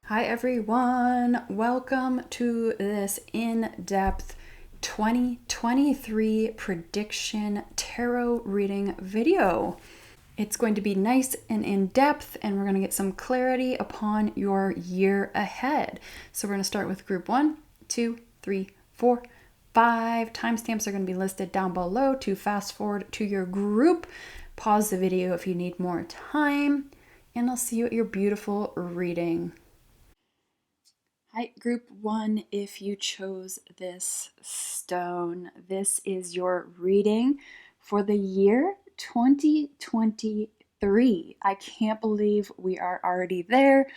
Hi everyone, welcome to this in-depth 2023 prediction tarot reading video. It's going to be nice and in-depth, and we're going to get some clarity upon your year ahead. So we're going to start with group 1, 2, 3, 4, 5. Timestamps are going to be listed down below to fast forward to your group. Pause the video if you need more time, and I'll see you at your beautiful reading. Hi, group 1, if you chose this stone, this is your reading for the year 2023. I can't believe we are already there.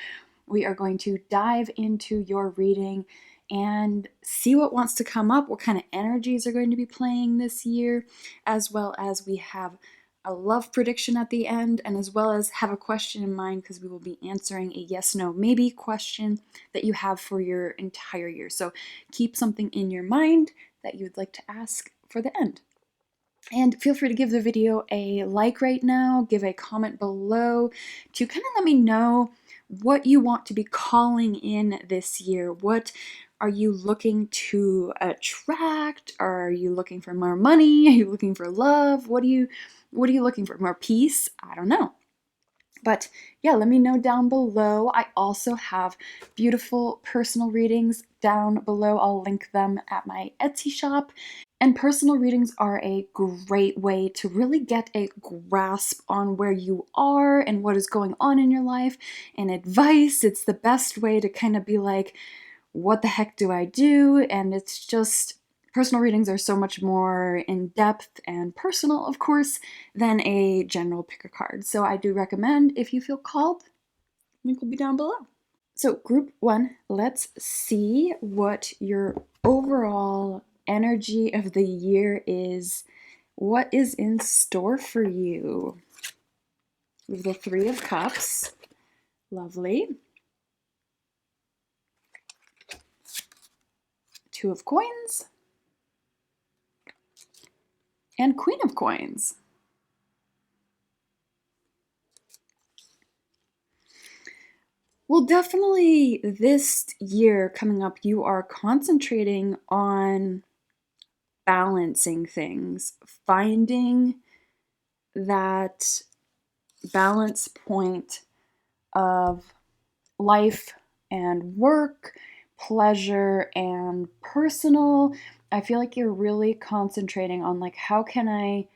We are going to dive into your reading and see what wants to come up, what kind of energies are going to be playing this year, as well as we have a love prediction at the end, and as well as have a question in mind because we will be answering a yes, no, maybe question that you have for your entire year. So keep something in your mind that you would like to ask for the end. And feel free to give the video a like right now, give a comment below to kind of let me know what you want to be calling in this year. What are you looking to attract? Are you looking for more money? Are you looking for love? What are you looking for? More peace? I don't know. But yeah, let me know down below. I also have beautiful personal readings down below. I'll link them at my Etsy shop. And personal readings are a great way to really get a grasp on where you are and what is going on in your life and advice. It's the best way to kind of be like, what the heck do I do? And it's just, personal readings are so much more in depth and personal, of course, than a general pick a card. So I do recommend, if you feel called, link will be down below. So group 1, let's see what your overall energy of the year is. What is in store for you? We have the 3 of Cups. Lovely. 2 of Coins. And Queen of Coins. Well, definitely this year coming up, you are concentrating on balancing things, finding that balance point of life and work, pleasure and personal. I feel like you're really concentrating on like, how can I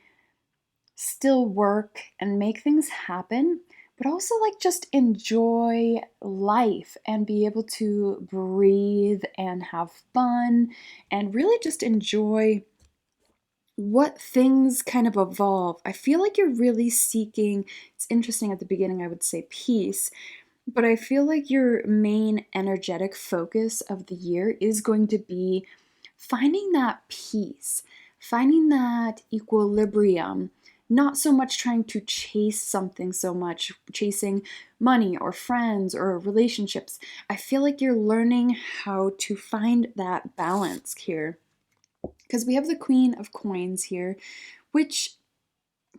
still work and make things happen, but also like just enjoy life and be able to breathe and have fun and really just enjoy what things kind of evolve. I feel like you're really seeking, it's interesting at the beginning, I would say peace, but I feel like your main energetic focus of the year is going to be finding that peace, finding that equilibrium, not so much trying to chase something so much, chasing money or friends or relationships. I feel like you're learning how to find that balance here. Because we have the Queen of Coins here, which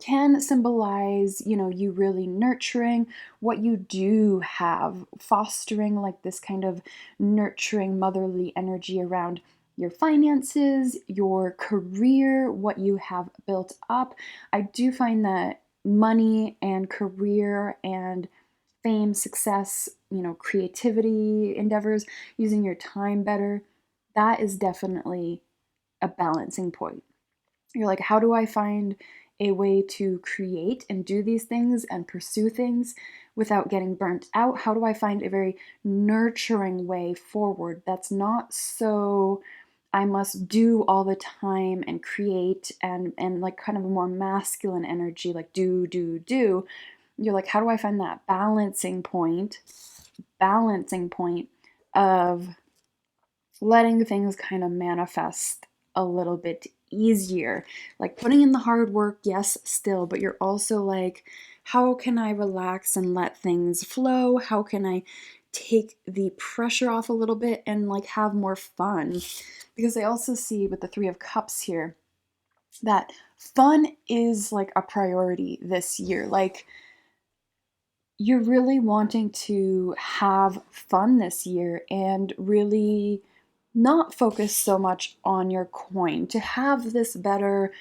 can symbolize, you really nurturing what you do have, fostering like this kind of nurturing motherly energy around your finances, your career, what you have built up. I do find that money and career and fame, success, creativity endeavors, using your time better, that is definitely a balancing point. You're like, how do I find a way to create and do these things and pursue things without getting burnt out? How do I find a very nurturing way forward that's not so I must do all the time and create and like kind of a more masculine energy, like do, do, do. You're like, how do I find that balancing point of letting things kind of manifest a little bit easier, like putting in the hard work, yes, still, but you're also like, how can I relax and let things flow? How can I take the pressure off a little bit and like have more fun? Because I also see with the 3 of Cups here that fun is like a priority this year. Like, you're really wanting to have fun this year and really not focus so much on your coin, to have this better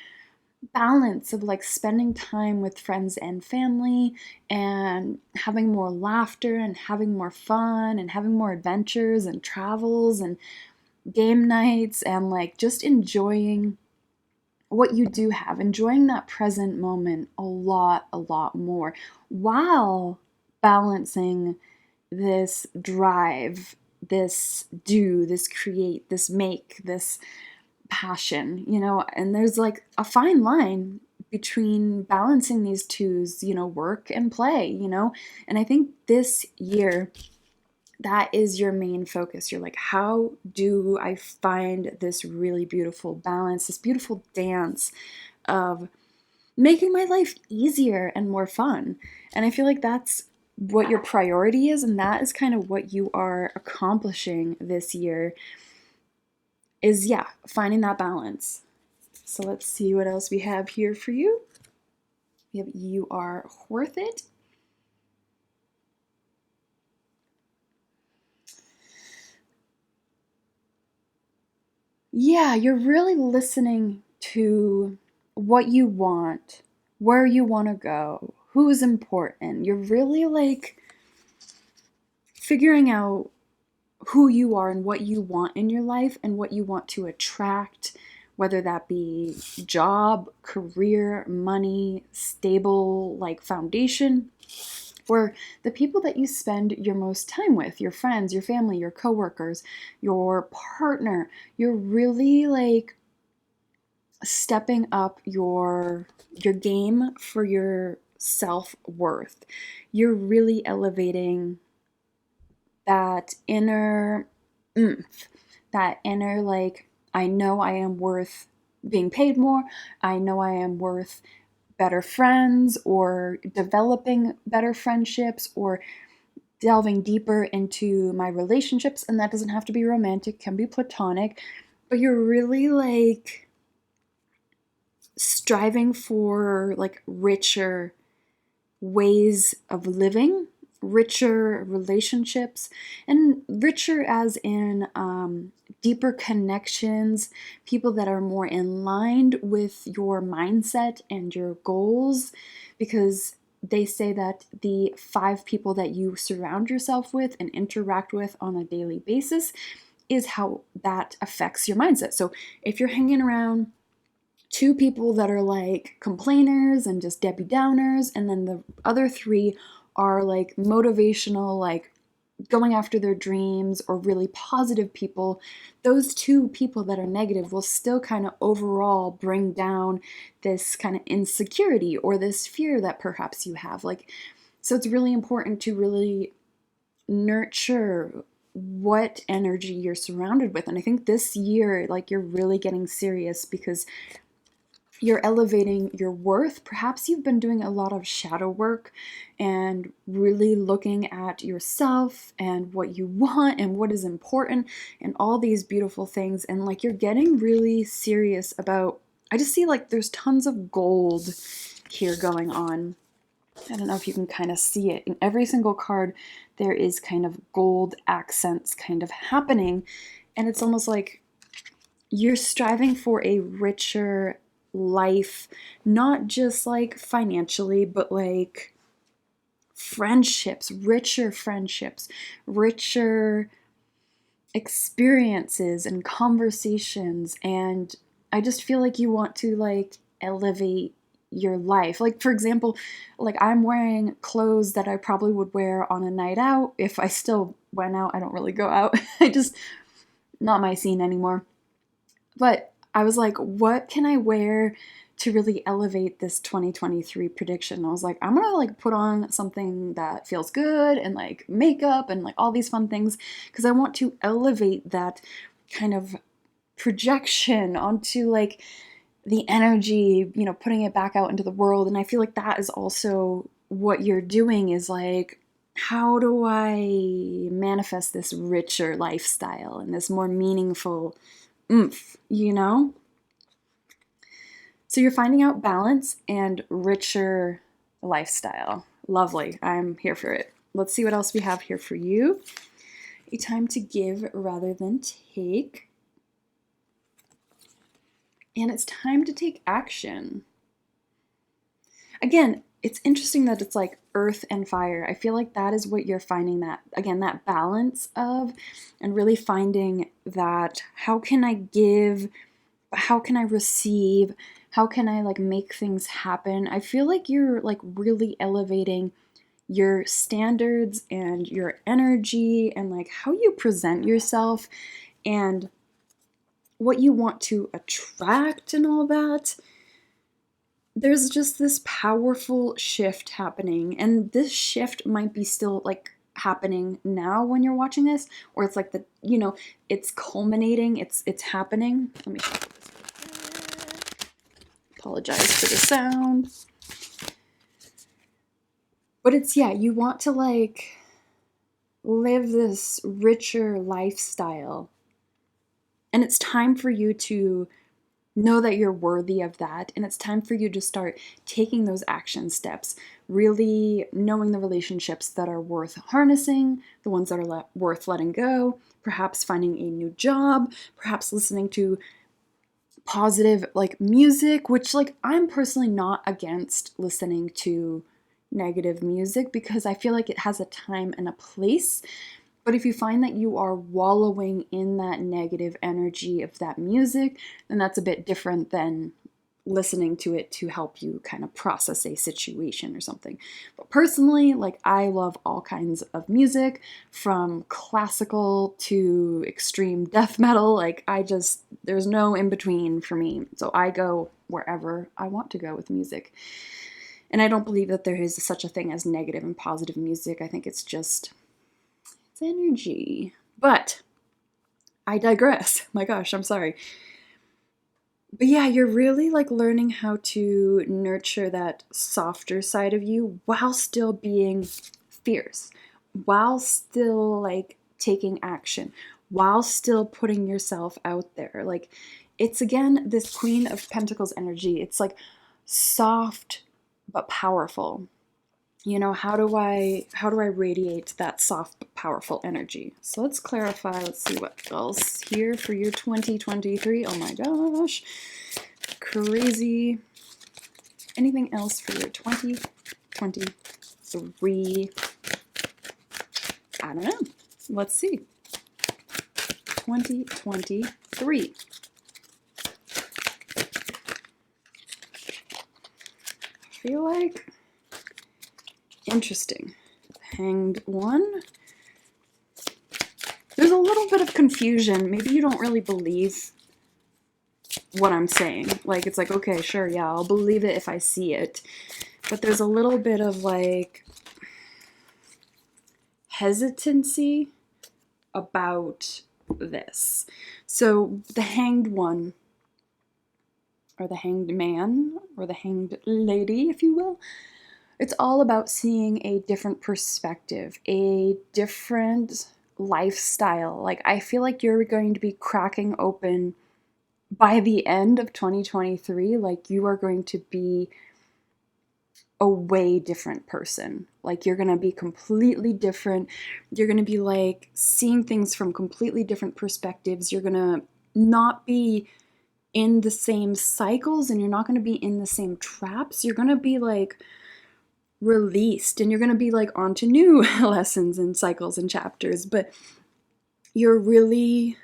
balance of like spending time with friends and family and having more laughter and having more fun and having more adventures and travels and game nights and like just enjoying what you do have, enjoying that present moment a lot more while balancing this drive, this do, this create, this make, this passion, and there's like a fine line between balancing these twos, work and play, and I think this year that is your main focus. You're like, how do I find this really beautiful balance, this beautiful dance of making my life easier and more fun? And I feel like that's what your priority is, and that is kind of what you are accomplishing this year is, yeah, finding that balance. So let's see what else we have here for you. We have you are worth it. Yeah, you're really listening to what you want, where you want to go, who's important. You're really like figuring out who you are and what you want in your life and what you want to attract, whether that be job, career, money, stable like foundation, or the people that you spend your most time with, your friends, your family, your coworkers, your partner. You're really like stepping up your game for your self-worth. You're really elevating that inner oomph, that inner like, I know I am worth being paid more. I know I am worth better friends or developing better friendships or delving deeper into my relationships. And that doesn't have to be romantic, can be platonic, but you're really like striving for like richer ways of living, richer relationships, and richer as in deeper connections, people that are more in line with your mindset and your goals, because they say that the 5 people that you surround yourself with and interact with on a daily basis is how that affects your mindset. So if you're hanging around 2 people that are like complainers and just Debbie Downers, and then the other 3 are like motivational, like going after their dreams or really positive people, those 2 people that are negative will still kind of overall bring down this kind of insecurity or this fear that perhaps you have. Like, so it's really important to really nurture what energy you're surrounded with. And I think this year, like, you're really getting serious because you're elevating your worth. Perhaps you've been doing a lot of shadow work and really looking at yourself and what you want and what is important and all these beautiful things. And like you're getting really serious about, I just see like there's tons of gold here going on. I don't know if you can kind of see it. In every single card, there is kind of gold accents kind of happening. And it's almost like you're striving for a richer life, not just like financially, but like friendships, richer experiences and conversations. And I just feel like you want to like elevate your life. Like, for example, like I'm wearing clothes that I probably would wear on a night out if I still went out. I don't really go out. I just, not my scene anymore. But I was like, what can I wear to really elevate this 2023 prediction? I was like, I'm gonna like put on something that feels good and like makeup and like all these fun things because I want to elevate that kind of projection onto like the energy, putting it back out into the world. And I feel like that is also what you're doing is like, how do I manifest this richer lifestyle and this more meaningful oomph? So you're finding out balance and richer lifestyle. Lovely. I'm here for it. Let's see what else we have here for you. A time to give rather than take. And it's time to take action. Again, it's interesting that it's like earth and fire. I feel like that is what you're finding, that, again, that balance of, and really finding that how can I give, how can I receive, how can I like make things happen. I feel like you're like really elevating your standards and your energy and like how you present yourself and what you want to attract and all that. There's just this powerful shift happening, and this shift might be still like happening now when you're watching this, or it's like the, you know, it's culminating, it's happening. Let me shuffle this real quick. Apologize for the sound. But it's, yeah, you want to like live this richer lifestyle. And it's time for you to know that you're worthy of that. And it's time for you to start taking those action steps, really knowing the relationships that are worth harnessing, the ones that are worth letting go, perhaps finding a new job, perhaps listening to positive like music, which like I'm personally not against listening to negative music because I feel like it has a time and a place. But if you find that you are wallowing in that negative energy of that music, then that's a bit different than listening to it to help you kind of process a situation or something. But personally, like I love all kinds of music, from classical to extreme death metal. Like there's no in between for me. So I go wherever I want to go with music. And I don't believe that there is such a thing as negative and positive music. I think it's just, it's energy. But I digress. My gosh, I'm sorry. But yeah, you're really like learning how to nurture that softer side of you while still being fierce, while still like taking action, while still putting yourself out there. Like it's again this Queen of Pentacles energy. It's like soft but powerful. You know, how do I radiate that soft but powerful energy? So let's clarify. Let's see what else here for your 2023. Oh my gosh. Crazy. Anything else for your 2023? I don't know. Let's see. 2023. I feel like interesting. Hanged One. There's a little bit of confusion. Maybe you don't really believe what I'm saying. Like, it's like, okay, sure, yeah, I'll believe it if I see it. But there's a little bit of like hesitancy about this. So the Hanged One, or the Hanged Man, or the Hanged Lady, if you will, it's all about seeing a different perspective, a different lifestyle. Like, I feel like you're going to be cracking open by the end of 2023. Like, you are going to be a way different person. Like, you're going to be completely different. You're going to be like seeing things from completely different perspectives. You're going to not be in the same cycles, and you're not going to be in the same traps. You're going to be like released, and you're going to be like onto new lessons and cycles and chapters, but you're really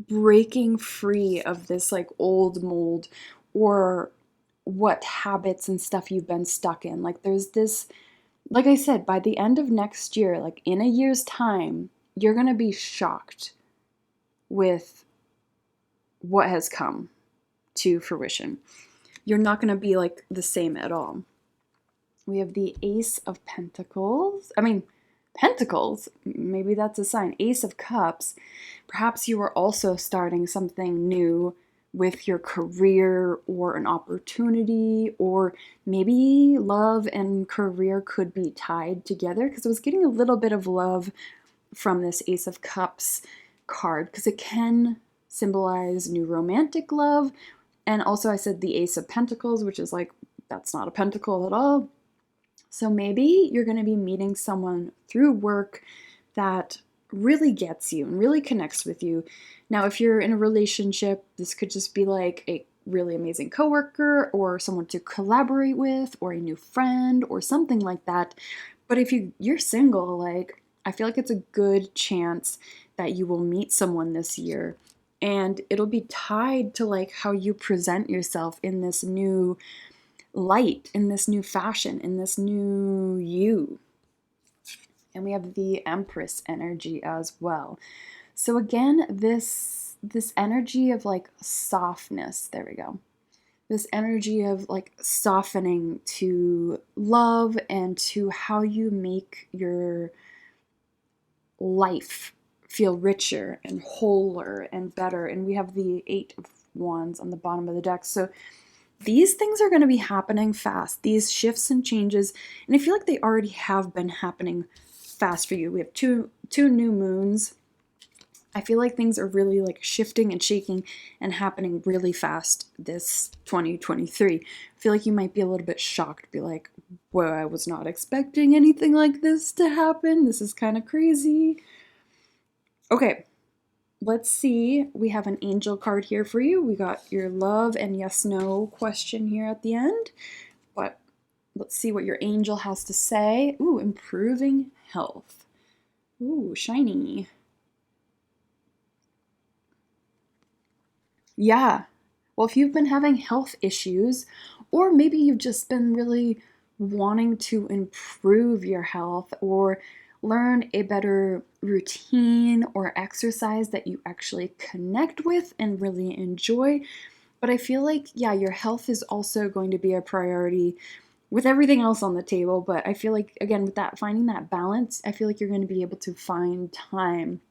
breaking free of this like old mold or what habits and stuff you've been stuck in. Like, there's this, like I said, by the end of next year, like in a year's time, you're going to be shocked with what has come to fruition. You're not going to be like the same at all. We have the Ace of Pentacles. Pentacles, maybe that's a sign. Ace of Cups. Perhaps you are also starting something new with your career or an opportunity, or maybe love and career could be tied together, because I was getting a little bit of love from this Ace of Cups card, because it can symbolize new romantic love. And also I said the Ace of Pentacles, which is like, that's not a pentacle at all. So maybe you're going to be meeting someone through work that really gets you and really connects with you. Now, if you're in a relationship, this could just be like a really amazing coworker or someone to collaborate with or a new friend or something like that. But if you're single, like I feel like it's a good chance that you will meet someone this year, and it'll be tied to like how you present yourself in this new light, in this new fashion, in this new you. And we have the Empress energy as well. So again, this energy of like softness, there we go. This energy of like softening to love and to how you make your life feel richer and wholer and better. And we have the 8 of Wands on the bottom of the deck. So these things are going to be happening fast, these shifts and changes, and I feel like they already have been happening fast for you. We have two new moons. I feel like things are really like shifting and shaking and happening really fast this 2023. I feel like you might be a little bit shocked, be like, well, I was not expecting anything like this to happen. This is kind of crazy. Okay, let's see. We have an angel card here for you. We got your love and yes, no question here at the end. But let's see what your angel has to say. Ooh, improving health. Ooh, shiny. Yeah. Well, if you've been having health issues, or maybe you've just been really wanting to improve your health or learn a better routine or exercise that you actually connect with and really enjoy. But I feel like, yeah, your health is also going to be a priority with everything else on the table. But I feel like, again, with that, finding that balance, I feel like you're going to be able to find time,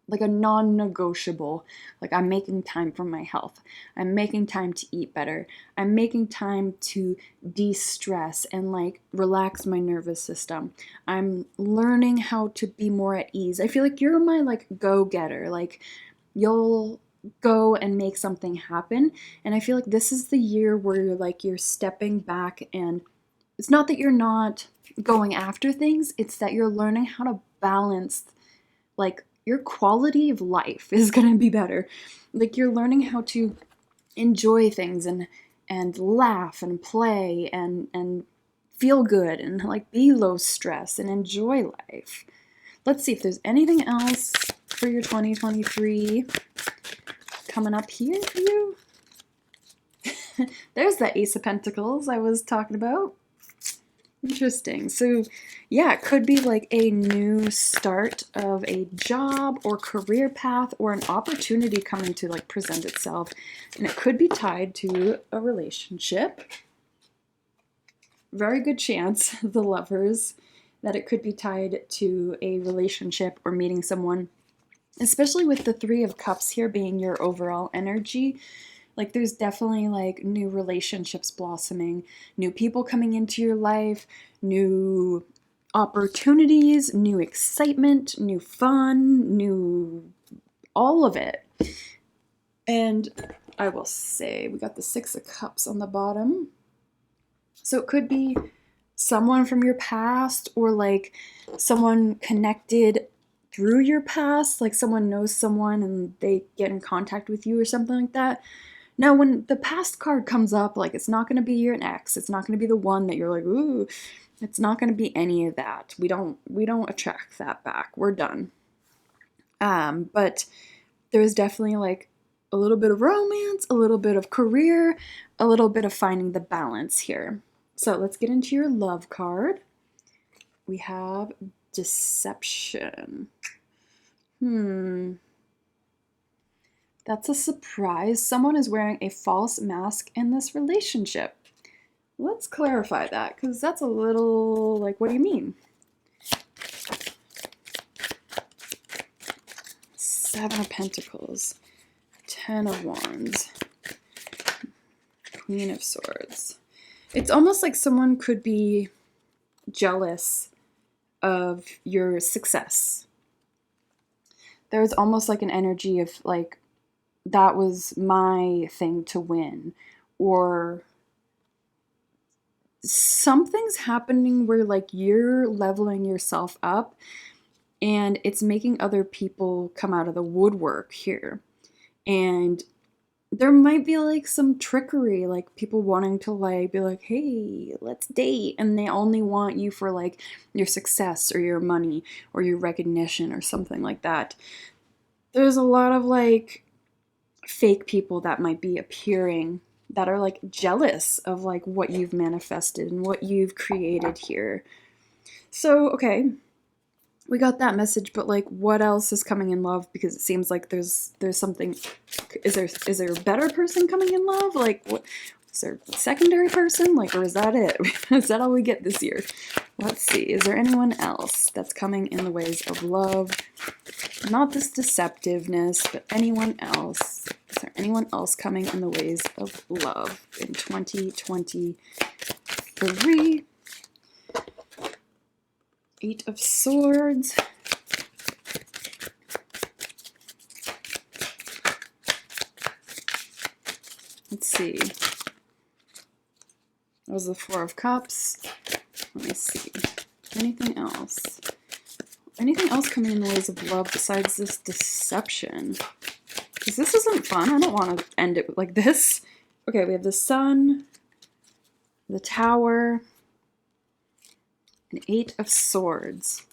like a non-negotiable. Like, I'm making time for my health, I'm making time to eat better, I'm making time to de-stress and like relax my nervous system, I'm learning how to be more at ease. I feel like you're my like go-getter, like you'll go and make something happen. And I feel like this is the year where you're stepping back, and it's not that you're not going after things, it's that you're learning how to balance, like your quality of life is going to be better. Like you're learning how to enjoy things and laugh and play and feel good and like be low stress and enjoy life. Let's see if there's anything else for your 2023 coming up here for you. There's that Ace of Pentacles I was talking about. Interesting. So, yeah, it could be like a new start of a job or career path or an opportunity coming to like present itself. And it could be tied to a relationship. Very good chance, the Lovers, that it could be tied to a relationship or meeting someone, especially with the 3 of Cups here being your overall energy. Like there's definitely like new relationships blossoming, new people coming into your life, new opportunities, new excitement, new fun, new all of it. And I will say we got the 6 of Cups on the bottom. So it could be someone from your past or like someone connected through your past, like someone knows someone and they get in contact with you or something like that. Now, when the past card comes up, like it's not going to be your ex, it's not going to be the one that you're like, ooh, it's not going to be any of that. We don't attract that back. We're done. But there's definitely like a little bit of romance, a little bit of career, a little bit of finding the balance here. So let's get into your love card. We have deception. That's a surprise. Someone is wearing a false mask in this relationship. Let's clarify that, because that's a little like, what do you mean? 7 of Pentacles, 10 of Wands, Queen of Swords. It's almost like someone could be jealous of your success. There's almost like an energy of like, that was my thing to win, or something's happening where like you're leveling yourself up and it's making other people come out of the woodwork here. And there might be like some trickery, like people wanting to like be like, hey, let's date, and they only want you for like your success or your money or your recognition or something like that. There's a lot of like fake people that might be appearing that are like jealous of like what you've manifested and what you've created here. So, okay, we got that message, but like what else is coming in love? Because it seems like there's something. Is there a better person coming in love? Like what is there a secondary person? Like, or is that it? Is that all we get this year? Let's see. Is there anyone else that's coming in the ways of love? Not this deceptiveness, but anyone else. Is there anyone else coming in the ways of love in 2023? Eight of Swords. Let's see. That was the Four of Cups. Let me see. Anything else? Anything else coming in the ways of love besides this deception? Because this isn't fun. I don't want to end it like this. Okay, we have the Sun, the Tower, an Eight of Swords.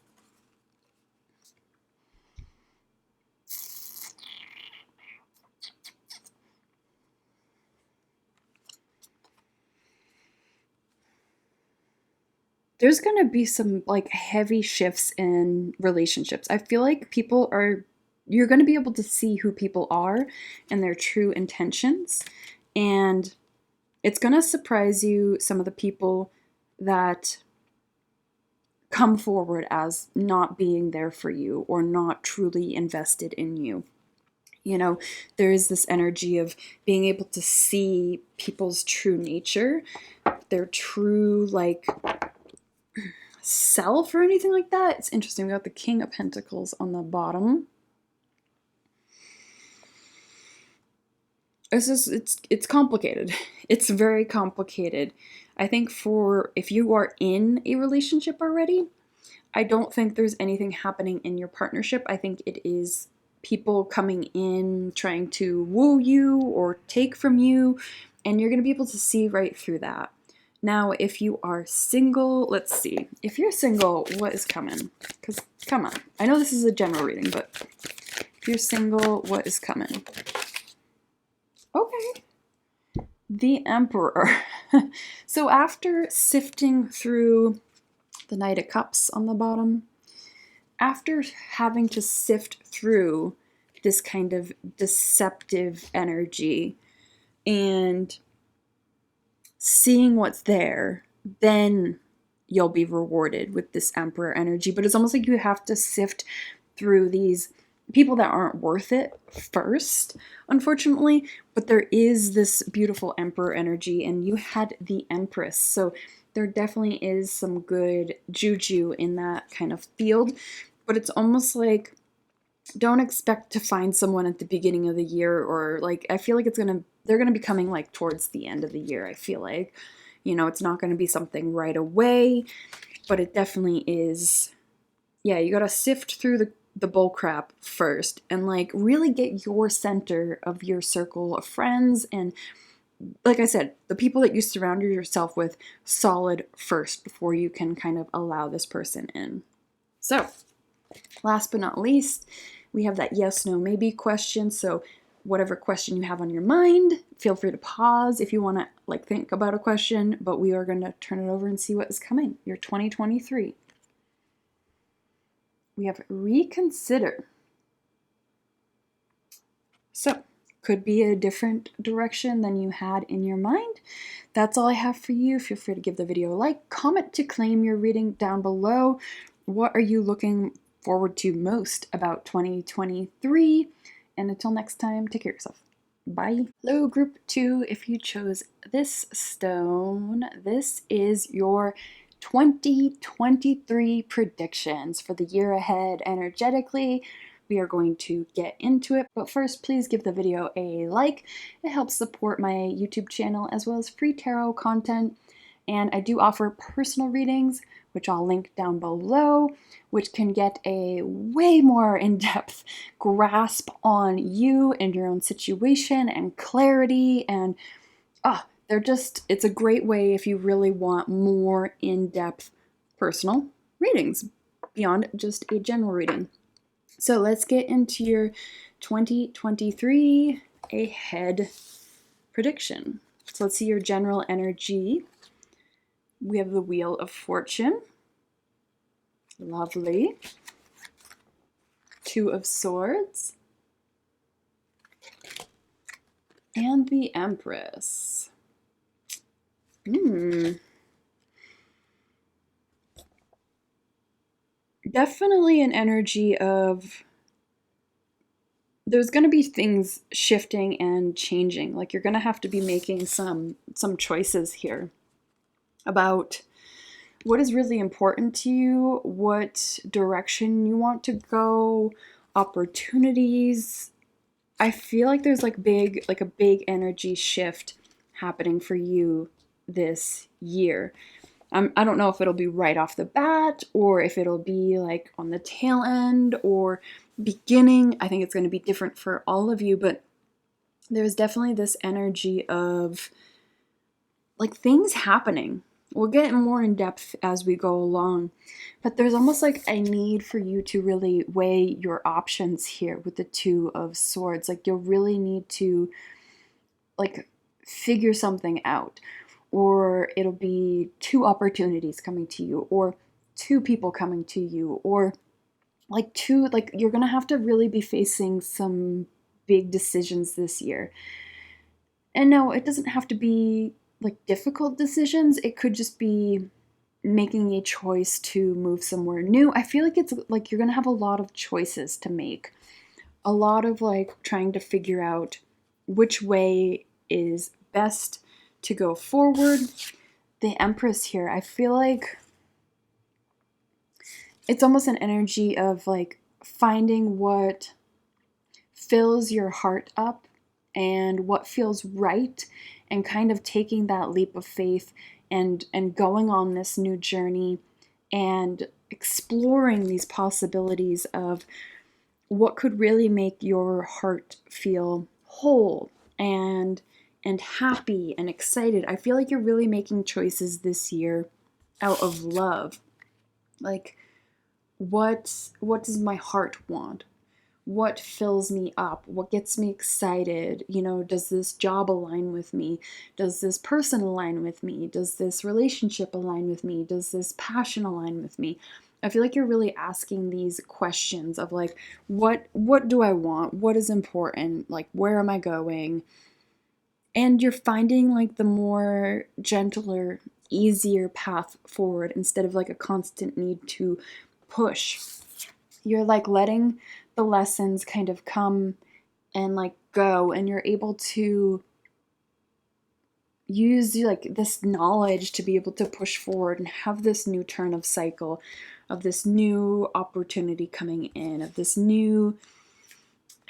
There's going to be some like heavy shifts in relationships. I feel like you're going to be able to see who people are and their true intentions. And it's going to surprise you, some of the people that come forward as not being there for you or not truly invested in you. You know, there is this energy of being able to see people's true nature, their true like self or anything like that. It's interesting. We got the King of Pentacles on the bottom. It's complicated. It's very complicated. I think if you are in a relationship already, I don't think there's anything happening in your partnership. I think it is people coming in trying to woo you or take from you, and you're going to be able to see right through that. Now, if you are single, let's see. If you're single, what is coming? Because, come on. I know this is a general reading, but if you're single, what is coming? Okay. The Emperor. So after sifting through the Knight of Cups on the bottom, after having to sift through this kind of deceptive energy and seeing what's there, then you'll be rewarded with this Emperor energy. But it's almost like you have to sift through these people that aren't worth it first, unfortunately. But there is this beautiful Emperor energy, and you had the Empress. So there definitely is some good juju in that kind of field. But it's almost like, don't expect to find someone at the beginning of the year, or like, I feel like they're gonna be coming like towards the end of the year. I feel like, you know, it's not gonna be something right away, but it definitely is. Yeah, you gotta sift through the bull crap first and like really get your center of your circle of friends, and like I said, the people that you surround yourself with solid first before you can kind of allow this person in. So last but not least, we have that yes, no, maybe question. So whatever question you have on your mind, feel free to pause if you want to like think about a question, but we are going to turn it over and see what is coming. Your 2023. We have reconsider. So could be a different direction than you had in your mind. That's all I have for you. Feel free to give the video a like, comment to claim your reading down below. What are you looking forward to most about 2023? And until next time, take care of yourself. Bye. Hello, group 2. If you chose this stone, this is your 2023 predictions for the year ahead energetically. We are going to get into it, but first, please give the video a like. It helps support my YouTube channel as well as free tarot content. And I do offer personal readings, which I'll link down below, which can get a way more in-depth grasp on you and your own situation and clarity. And it's a great way if you really want more in-depth personal readings beyond just a general reading. So let's get into your 2023 ahead prediction. So let's see your general energy. We have the Wheel of Fortune. Lovely. Two of Swords. And the Empress. Definitely an energy of there's going to be things shifting and changing. Like you're going to have to be making some choices here about what is really important to you, what direction you want to go, opportunities. I feel like there's a big energy shift happening for you this year. I don't know if it'll be right off the bat or if it'll be like on the tail end or beginning. I think it's going to be different for all of you, but there's definitely this energy of like things happening. We'll get more in depth as we go along, but there's almost like a need for you to really weigh your options here with the Two of Swords. Like you'll really need to like figure something out, or it'll be two opportunities coming to you, or two people coming to you, or you're gonna have to really be facing some big decisions this year. And no, it doesn't have to be like difficult decisions. It could just be making a choice to move somewhere new. I feel like it's like you're gonna have a lot of choices to make, a lot of like trying to figure out which way is best to go forward. The Empress here, I feel like it's almost an energy of like finding what fills your heart up and what feels right, and kind of taking that leap of faith and going on this new journey and exploring these possibilities of what could really make your heart feel whole and happy and excited. I feel like you're really making choices this year out of love. Like what does my heart want? What fills me up? What gets me excited? You know, does this job align with me? Does this person align with me? Does this relationship align with me? Does this passion align with me? I feel like you're really asking these questions of like, what do I want? What is important? Like, where am I going? And you're finding like the more gentler, easier path forward instead of like a constant need to push. You're like letting the lessons kind of come and like go, and you're able to use like this knowledge to be able to push forward and have this new turn of cycle, of this new opportunity coming in, of this new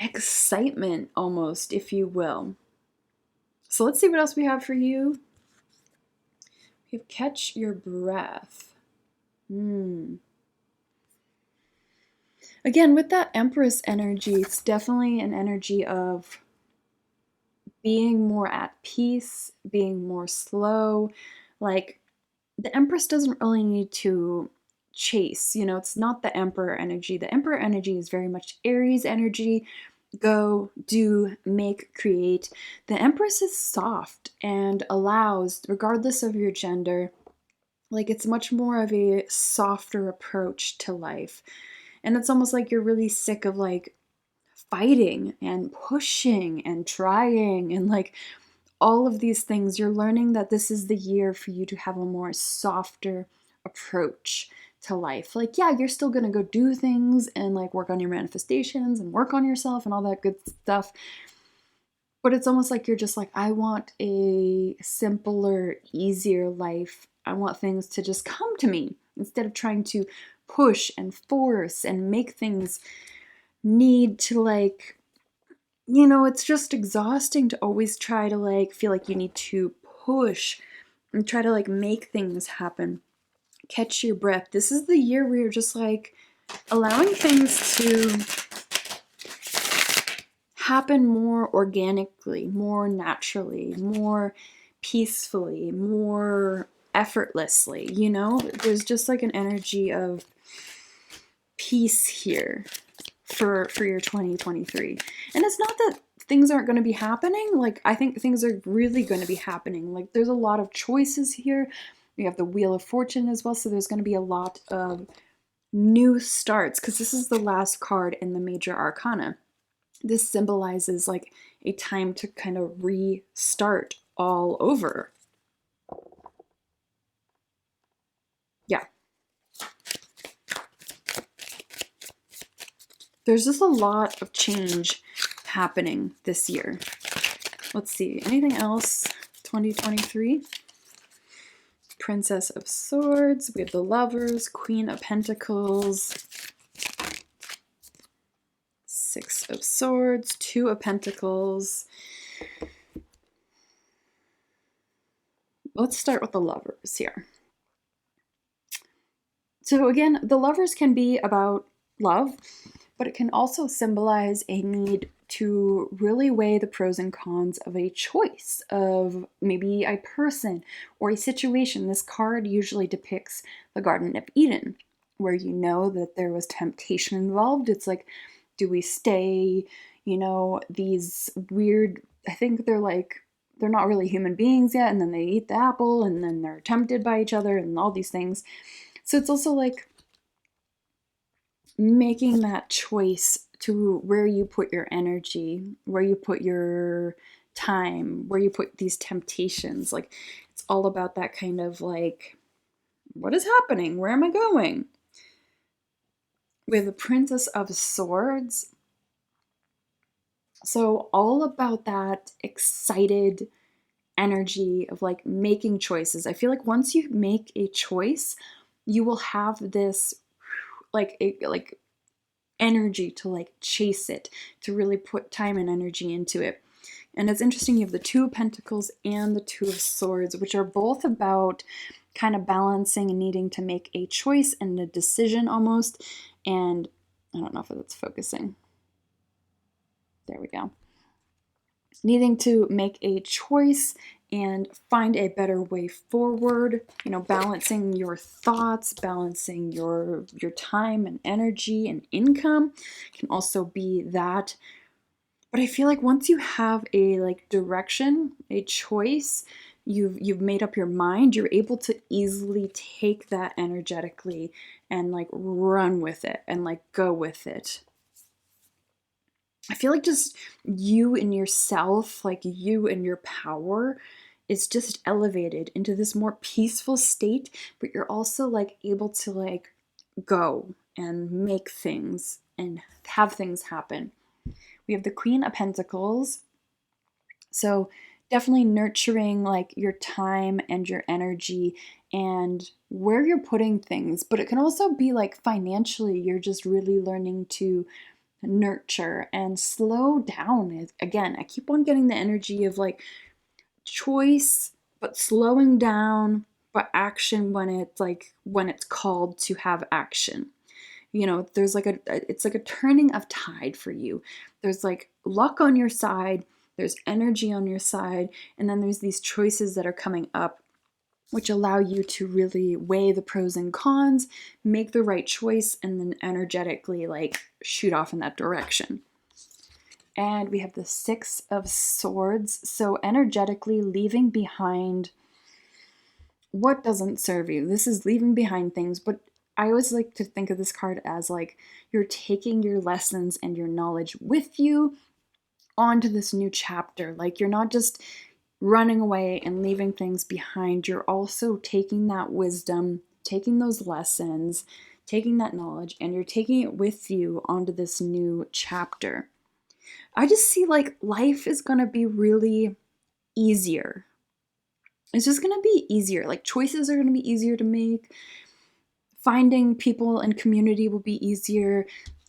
excitement almost, if you will. So let's see what else we have for you. We have Catch Your Breath. Again, with that Empress energy, it's definitely an energy of being more at peace, being more slow. Like the Empress doesn't really need to chase, you know, it's not the Emperor energy. The Emperor energy is very much Aries energy. Go, do, make, create. The Empress is soft and allows, regardless of your gender, like it's much more of a softer approach to life. And it's almost like you're really sick of like fighting and pushing and trying and like all of these things. You're learning that this is the year for you to have a more softer approach to life. Like, yeah, you're still gonna go do things and like work on your manifestations and work on yourself and all that good stuff. But it's almost like you're just like, I want a simpler, easier life. I want things to just come to me instead of trying to push and force and make things need to like, you know, it's just exhausting to always try to like feel like you need to push and try to like make things happen. Catch your breath. This is the year where you're just like allowing things to happen more organically, more naturally, more peacefully, more effortlessly, you know? There's just like an energy of peace here for your 2023. And it's not that things aren't going to be happening. Like, I think things are really going to be happening. Like, there's a lot of choices here. We have the Wheel of Fortune as well, so there's going to be a lot of new starts, because this is the last card in the Major Arcana. This symbolizes like a time to kind of restart all over. Yeah. There's just a lot of change happening this year. Let's see, anything else? 2023. Princess of Swords. We have the Lovers, Queen of Pentacles, Six of Swords, Two of Pentacles. Let's start with the Lovers here. So again, the Lovers can be about love, but it can also symbolize a need to really weigh the pros and cons of a choice, of maybe a person or a situation. This card usually depicts the Garden of Eden, where you know that there was temptation involved. It's like, do we stay, you know, these weird, I think they're not really human beings yet, and then they eat the apple, and then they're tempted by each other, and all these things. So it's also like making that choice to where you put your energy, where you put your time, where you put these temptations. Like, it's all about that kind of like, what is happening? Where am I going? With the Princess of Swords. So all about that excited energy of like making choices. I feel like once you make a choice, you will have this like energy to like chase it, to really put time and energy into it. And it's interesting, you have the Two of Pentacles and the Two of Swords, which are both about kind of balancing and needing to make a choice and a decision almost. And I don't know if that's focusing. There we go. Needing to make a choice and find a better way forward, you know, balancing your thoughts, balancing your time and energy and income can also be that. But I feel like once you have a like direction, a choice, you've made up your mind, you're able to easily take that energetically and like run with it and like go with it. I feel like just you and yourself, like you and your power is just elevated into this more peaceful state, but you're also like able to like go and make things and have things happen. We have the Queen of Pentacles. So definitely nurturing like your time and your energy and where you're putting things, but it can also be like financially, you're just really learning to nurture and slow down. Again, I keep on getting the energy of like choice, but slowing down, but action when it's called to have action. You know, there's like it's like a turning of tide for you. There's like luck on your side, there's energy on your side, and then there's these choices that are coming up which allow you to really weigh the pros and cons, make the right choice, and then energetically like shoot off in that direction. And we have the Six of Swords. So energetically leaving behind what doesn't serve you. This is leaving behind things, but I always like to think of this card as like you're taking your lessons and your knowledge with you onto this new chapter. Like, you're not just running away and leaving things behind. You're also taking that wisdom, taking those lessons, taking that knowledge, and you're taking it with you onto this new chapter. I just see like life is going to be really easier. It's just going to be easier. Like, choices are going to be easier to make. Finding people and community will be easier.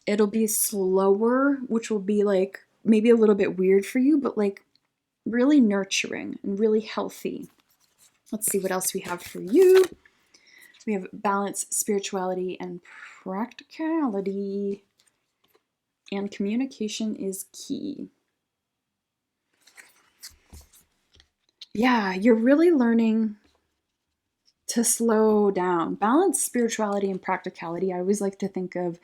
It'll be slower, which will be like maybe a little bit weird for you, but like really nurturing and really healthy. Let's see what else we have for you. We have balance, spirituality, and practicality. And communication is key. Yeah, you're really learning to slow down. Balance, spirituality, and practicality. I always like to think of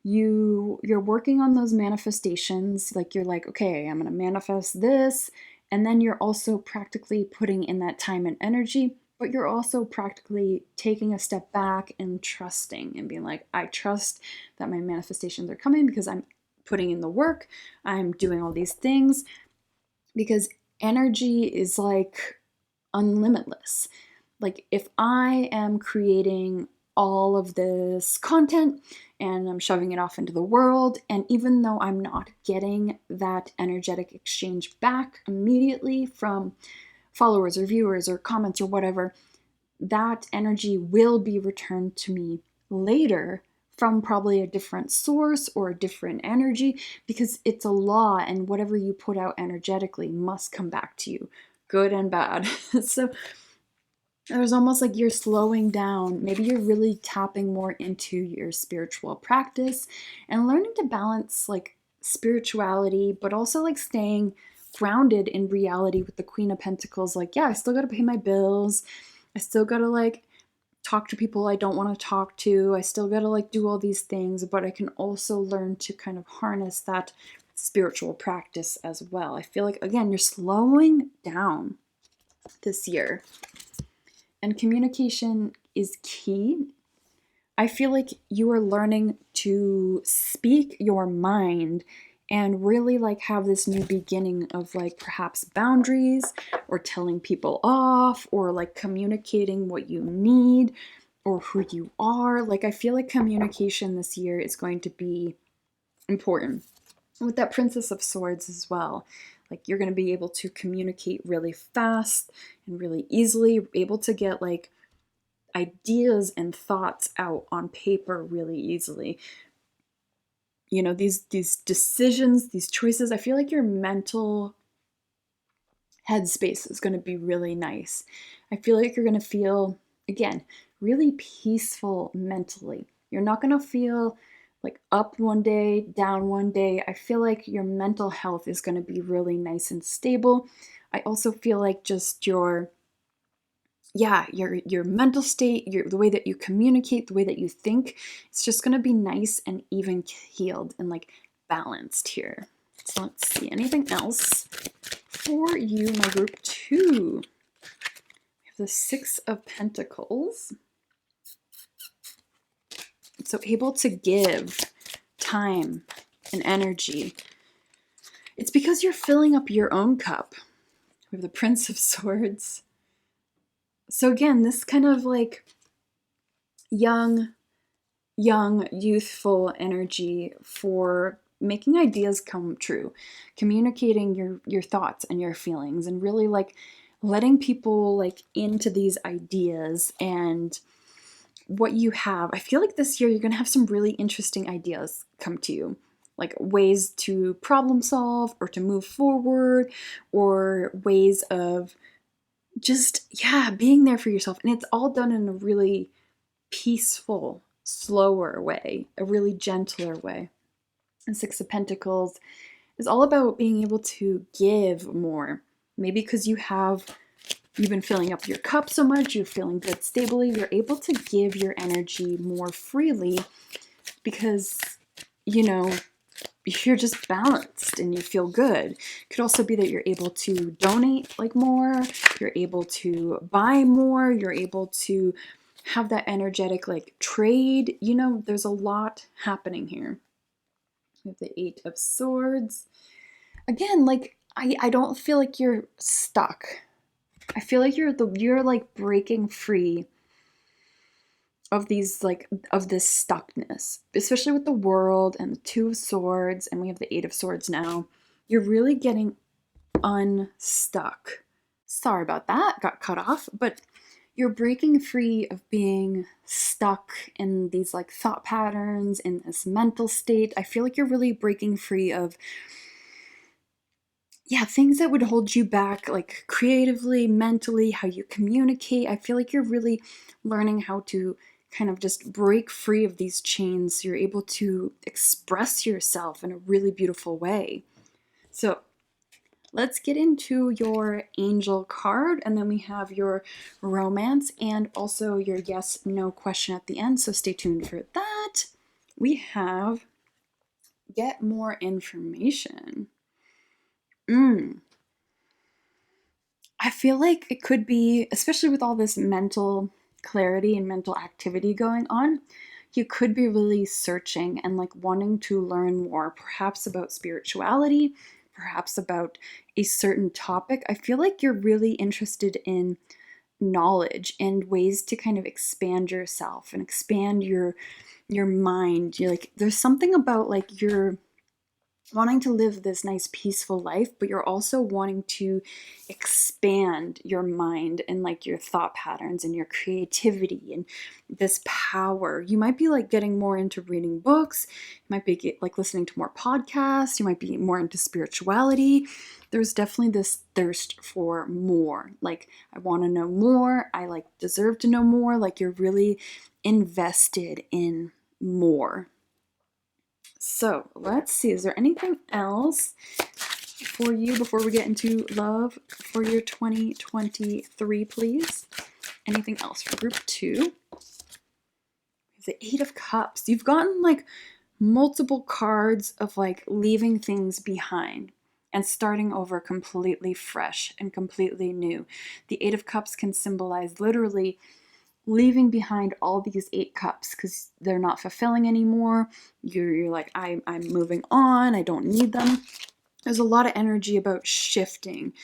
you're working on those manifestations. Like you're like, okay, I'm going to manifest this. And then you're also practically putting in that time and energy, but you're also practically taking a step back and trusting and being like, I trust that my manifestations are coming because I'm putting in the work. I'm doing all these things because energy is like unlimitless. Like if I am creating all of this content and I'm shoving it off into the world, and even though I'm not getting that energetic exchange back immediately from followers or viewers or comments or whatever, that energy will be returned to me later from probably a different source or a different energy, because it's a law, and whatever you put out energetically must come back to you, good and bad. So there's almost like you're slowing down. Maybe you're really tapping more into your spiritual practice and learning to balance like spirituality, but also like staying grounded in reality with the Queen of Pentacles. Like, yeah, I still got to pay my bills. I still got to like talk to people I don't want to talk to. I still got to like do all these things, but I can also learn to kind of harness that spiritual practice as well. I feel like, again, you're slowing down this year. And communication is key. I feel like you are learning to speak your mind and really like have this new beginning of like perhaps boundaries or telling people off or like communicating what you need or who you are. Like I feel like communication this year is going to be important. With that Princess of Swords as well. Like you're going to be able to communicate really fast and really easily, able to get like ideas and thoughts out on paper really easily. You know, these decisions, these choices, I feel like your mental headspace is going to be really nice. I feel like you're going to feel, again, really peaceful mentally. You're not going to feel like up one day, down one day. I feel like your mental health is going to be really nice and stable. I also feel like just your mental state, the way that you communicate, the way that you think, it's just going to be nice and even keeled and like balanced here. So let's see, anything else for you, my group 2? We have the Six of Pentacles. So able to give time and energy. It's because you're filling up your own cup. We have the Prince of Swords. So again, this kind of like young, youthful energy for making ideas come true, communicating your thoughts and your feelings, and really like letting people like into these ideas and what you have. I feel like this year you're going to have some really interesting ideas come to you, like ways to problem solve or to move forward, or ways of just, being there for yourself. And it's all done in a really peaceful, slower way, a really gentler way. And Six of Pentacles is all about being able to give more. Maybe because you've been filling up your cup so much, you're feeling good stably, you're able to give your energy more freely because, you know, you're just balanced and you feel good. It could also be that you're able to donate like more, you're able to buy more, you're able to have that energetic like trade. You know, there's a lot happening here. We have the Eight of Swords. Again, like I don't feel like you're stuck. I feel like you're like breaking free of these like of this stuckness, especially with the World and the Two of Swords, and we have the Eight of Swords now. You're really getting unstuck. Sorry about that, got cut off, but you're breaking free of being stuck in these like thought patterns, in this mental state. I feel like you're really breaking free of yeah, things that would hold you back, like creatively, mentally, how you communicate. I feel like you're really learning how to kind of just break free of these chains. You're able to express yourself in a really beautiful way. So let's get into your angel card, and then we have your romance and also your yes no question at the end. So stay tuned for that. We have get more information. I feel like it could be, especially with all this mental clarity and mental activity going on, you could be really searching and like wanting to learn more, perhaps about spirituality, perhaps about a certain topic. I feel like you're really interested in knowledge and ways to kind of expand yourself and expand your mind. You're like there's something about like your wanting to live this nice peaceful life, but you're also wanting to expand your mind and like your thought patterns and your creativity and this power. You might be like getting more into reading books, you might be like listening to more podcasts, you might be more into spirituality. There's definitely this thirst for more. Like I want to know more, I like deserve to know more, like you're really invested in more. So let's see, is there anything else for you before we get into love for your 2023, please? Anything else for group two? The Eight of Cups. You've gotten like multiple cards of like leaving things behind and starting over completely fresh and completely new. The Eight of Cups can symbolize literally leaving behind all these 8 cups because they're not fulfilling anymore. You're like, I'm moving on, I don't need them. There's a lot of energy about shifting.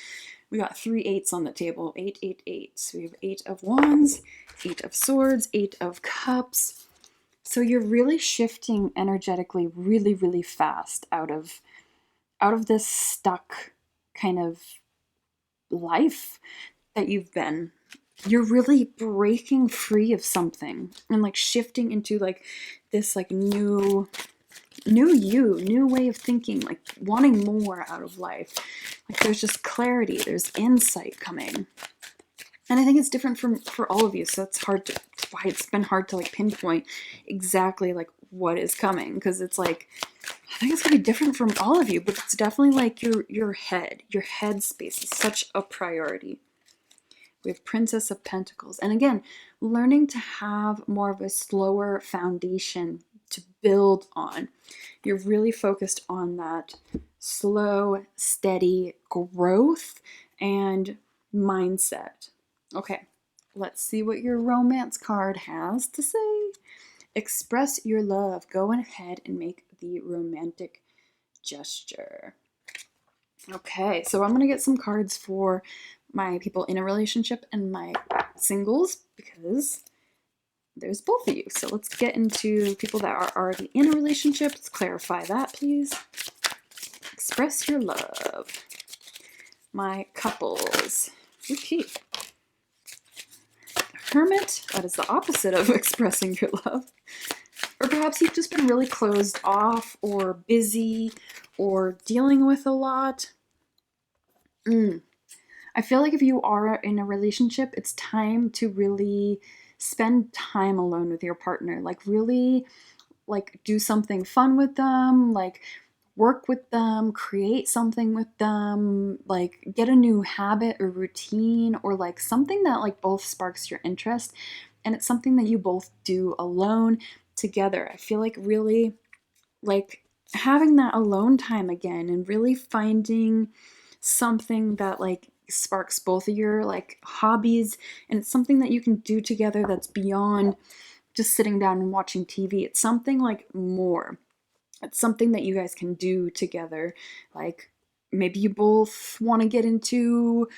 We got 3 8s on the table. 8 8 8. So we have 8 of Wands, 8 of Swords, 8 of Cups. So you're really shifting energetically really, really fast out of this stuck kind of life that you've been. You're really breaking free of something and like shifting into like this like new you, new way of thinking, like wanting more out of life. Like there's just clarity, there's insight coming. And I think it's different for all of you, so that's why it's been hard to like pinpoint exactly like what is coming, because it's like I think it's gonna be different from all of you, but it's definitely like your head space is such a priority. We have Princess of Pentacles. And again, learning to have more of a slower foundation to build on. You're really focused on that slow, steady growth and mindset. Okay, let's see what your romance card has to say. Express your love. Go ahead and make the romantic gesture. Okay, so I'm going to get some cards for my people in a relationship and my singles because there's both of you. So let's get into people that are already in a relationship. Let's clarify that, please. Express your love. My couples. Okay. Hermit, that is the opposite of expressing your love. Or perhaps you've just been really closed off or busy or dealing with a lot. I feel like if you are in a relationship, it's time to really spend time alone with your partner. Like really like do something fun with them, like work with them, create something with them, like get a new habit or routine or like something that like both sparks your interest and it's something that you both do alone together. I feel like really like having that alone time again and really finding something that like sparks both of your like hobbies and it's something that you can do together that's beyond just sitting down and watching TV. It's something like more. It's something that you guys can do together. Like maybe you both want to get into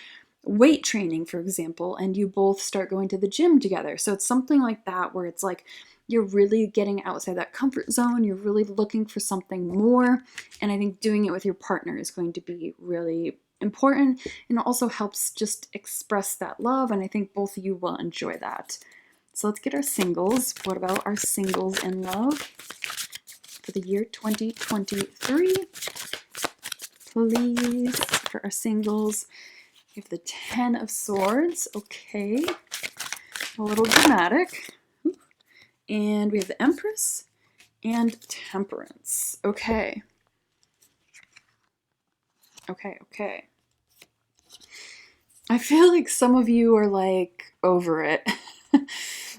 weight training, for example, and you both start going to the gym together. So it's something like that where it's like you're really getting outside that comfort zone. You're really looking for something more. And I think doing it with your partner is going to be really important and it also helps just express that love. And I think both of you will enjoy that. So let's get our singles. What about our singles in love for the year 2023? please, for our singles. We have the Ten of Swords. Okay. A little dramatic. And we have the Empress and Temperance. Okay. Okay. I feel like some of you are like over it.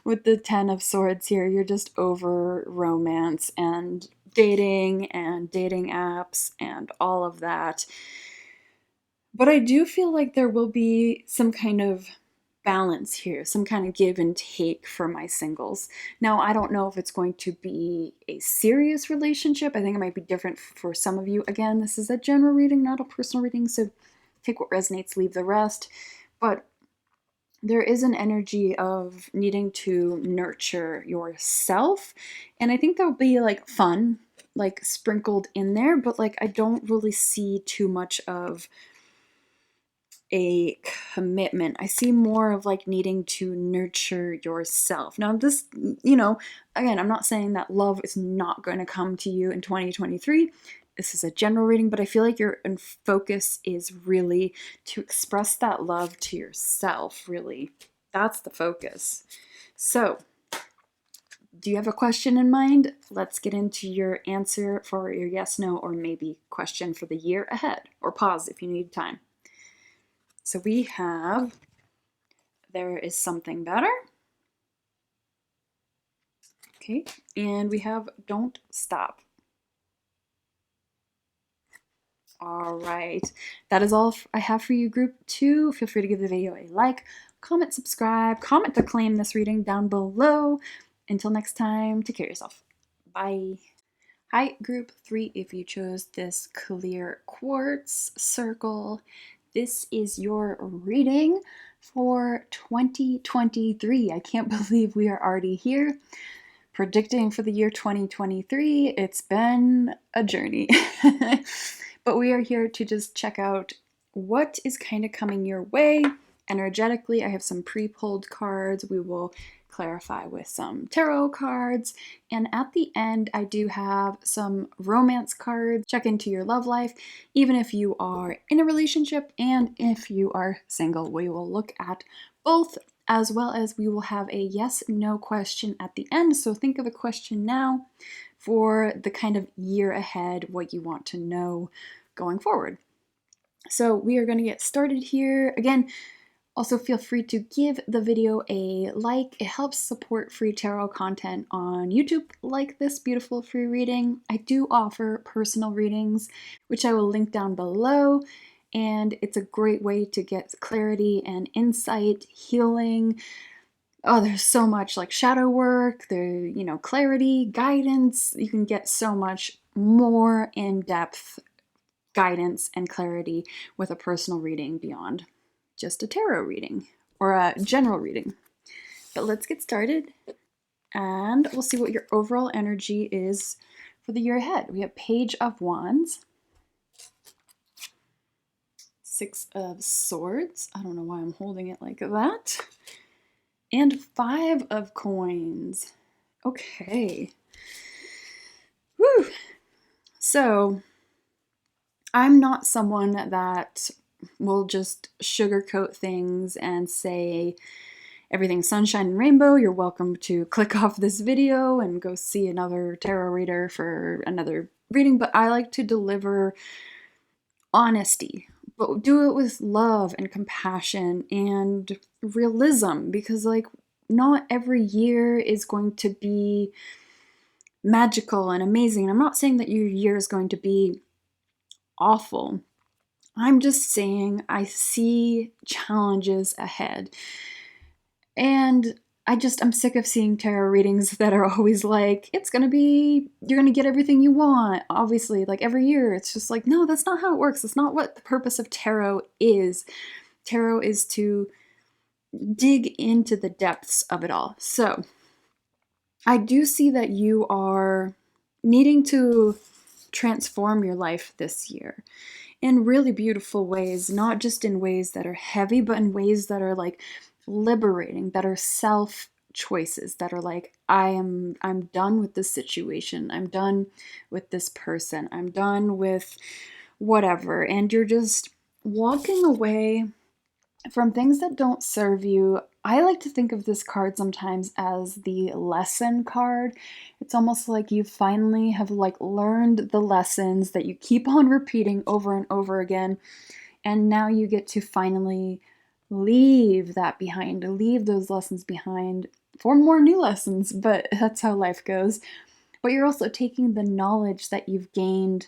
With the Ten of Swords here, you're just over romance and dating apps and all of that. But I do feel like there will be some kind of balance here, some kind of give and take for my singles. Now, I don't know if it's going to be a serious relationship. I think it might be different for some of you. Again, this is a general reading, not a personal reading, so take what resonates, leave the rest. But there is an energy of needing to nurture yourself, and I think there'll be like fun like sprinkled in there, but like I don't really see too much of a commitment. I see more of like needing to nurture yourself. Now this, again, I'm not saying that love is not going to come to you in 2023. This is a general reading, but I feel like your focus is really to express that love to yourself, really. That's the focus. So, do you have a question in mind? Let's get into your answer for your yes, no, or maybe question for the year ahead, or pause if you need time. So we have, there is something better. Okay, and we have don't stop. All right, that is all I have for you, group 2. Feel free to give the video a like, comment, subscribe, comment to claim this reading down below. Until next time, take care of yourself. Bye. Hi, group 3. If you chose this clear quartz circle, this is your reading for 2023. I can't believe we are already here. Predicting for the year 2023, it's been a journey. But we are here to just check out what is kind of coming your way energetically. I have some pre-pulled cards. We will clarify with some tarot cards. And at the end, I do have some romance cards. Check into your love life, even if you are in a relationship and if you are single. We will look at both, as well as we will have a yes, no question at the end. So think of a question now for the kind of year ahead, what you want to know going forward. So we are going to get started here. Again, also feel free to give the video a like. It helps support free tarot content on YouTube like this beautiful free reading. I do offer personal readings, which I will link down below. And it's a great way to get clarity and insight, healing. Oh, there's so much like shadow work, there, clarity, guidance. You can get so much more in-depth guidance and clarity with a personal reading beyond just a tarot reading or a general reading. But let's get started and we'll see what your overall energy is for the year ahead. We have Page of Wands, Six of Swords. I don't know why I'm holding it like that. And Five of Coins. Okay. Woo! So, I'm not someone that will just sugarcoat things and say everything's sunshine and rainbow. You're welcome to click off this video and go see another tarot reader for another reading, but I like to deliver honesty, but do it with love and compassion and realism, because like not every year is going to be magical and amazing. I'm not saying that your year is going to be awful. I'm just saying I see challenges ahead. And I'm sick of seeing tarot readings that are always like, you're gonna get everything you want. Obviously, like every year, it's just like, no, that's not how it works. That's not what the purpose of tarot is. Tarot is to dig into the depths of it all. So I do see that you are needing to transform your life this year in really beautiful ways, not just in ways that are heavy, but in ways that are like liberating, that are self choices, that are like, I'm done with this situation. I'm done with this person. I'm done with whatever, and you're just walking away from things that don't serve you. I like to think of this card sometimes as the lesson card. It's almost like you finally have like learned the lessons that you keep on repeating over and over again, and now you get to finally leave that behind, leave those lessons behind for more new lessons, but that's how life goes. But you're also taking the knowledge that you've gained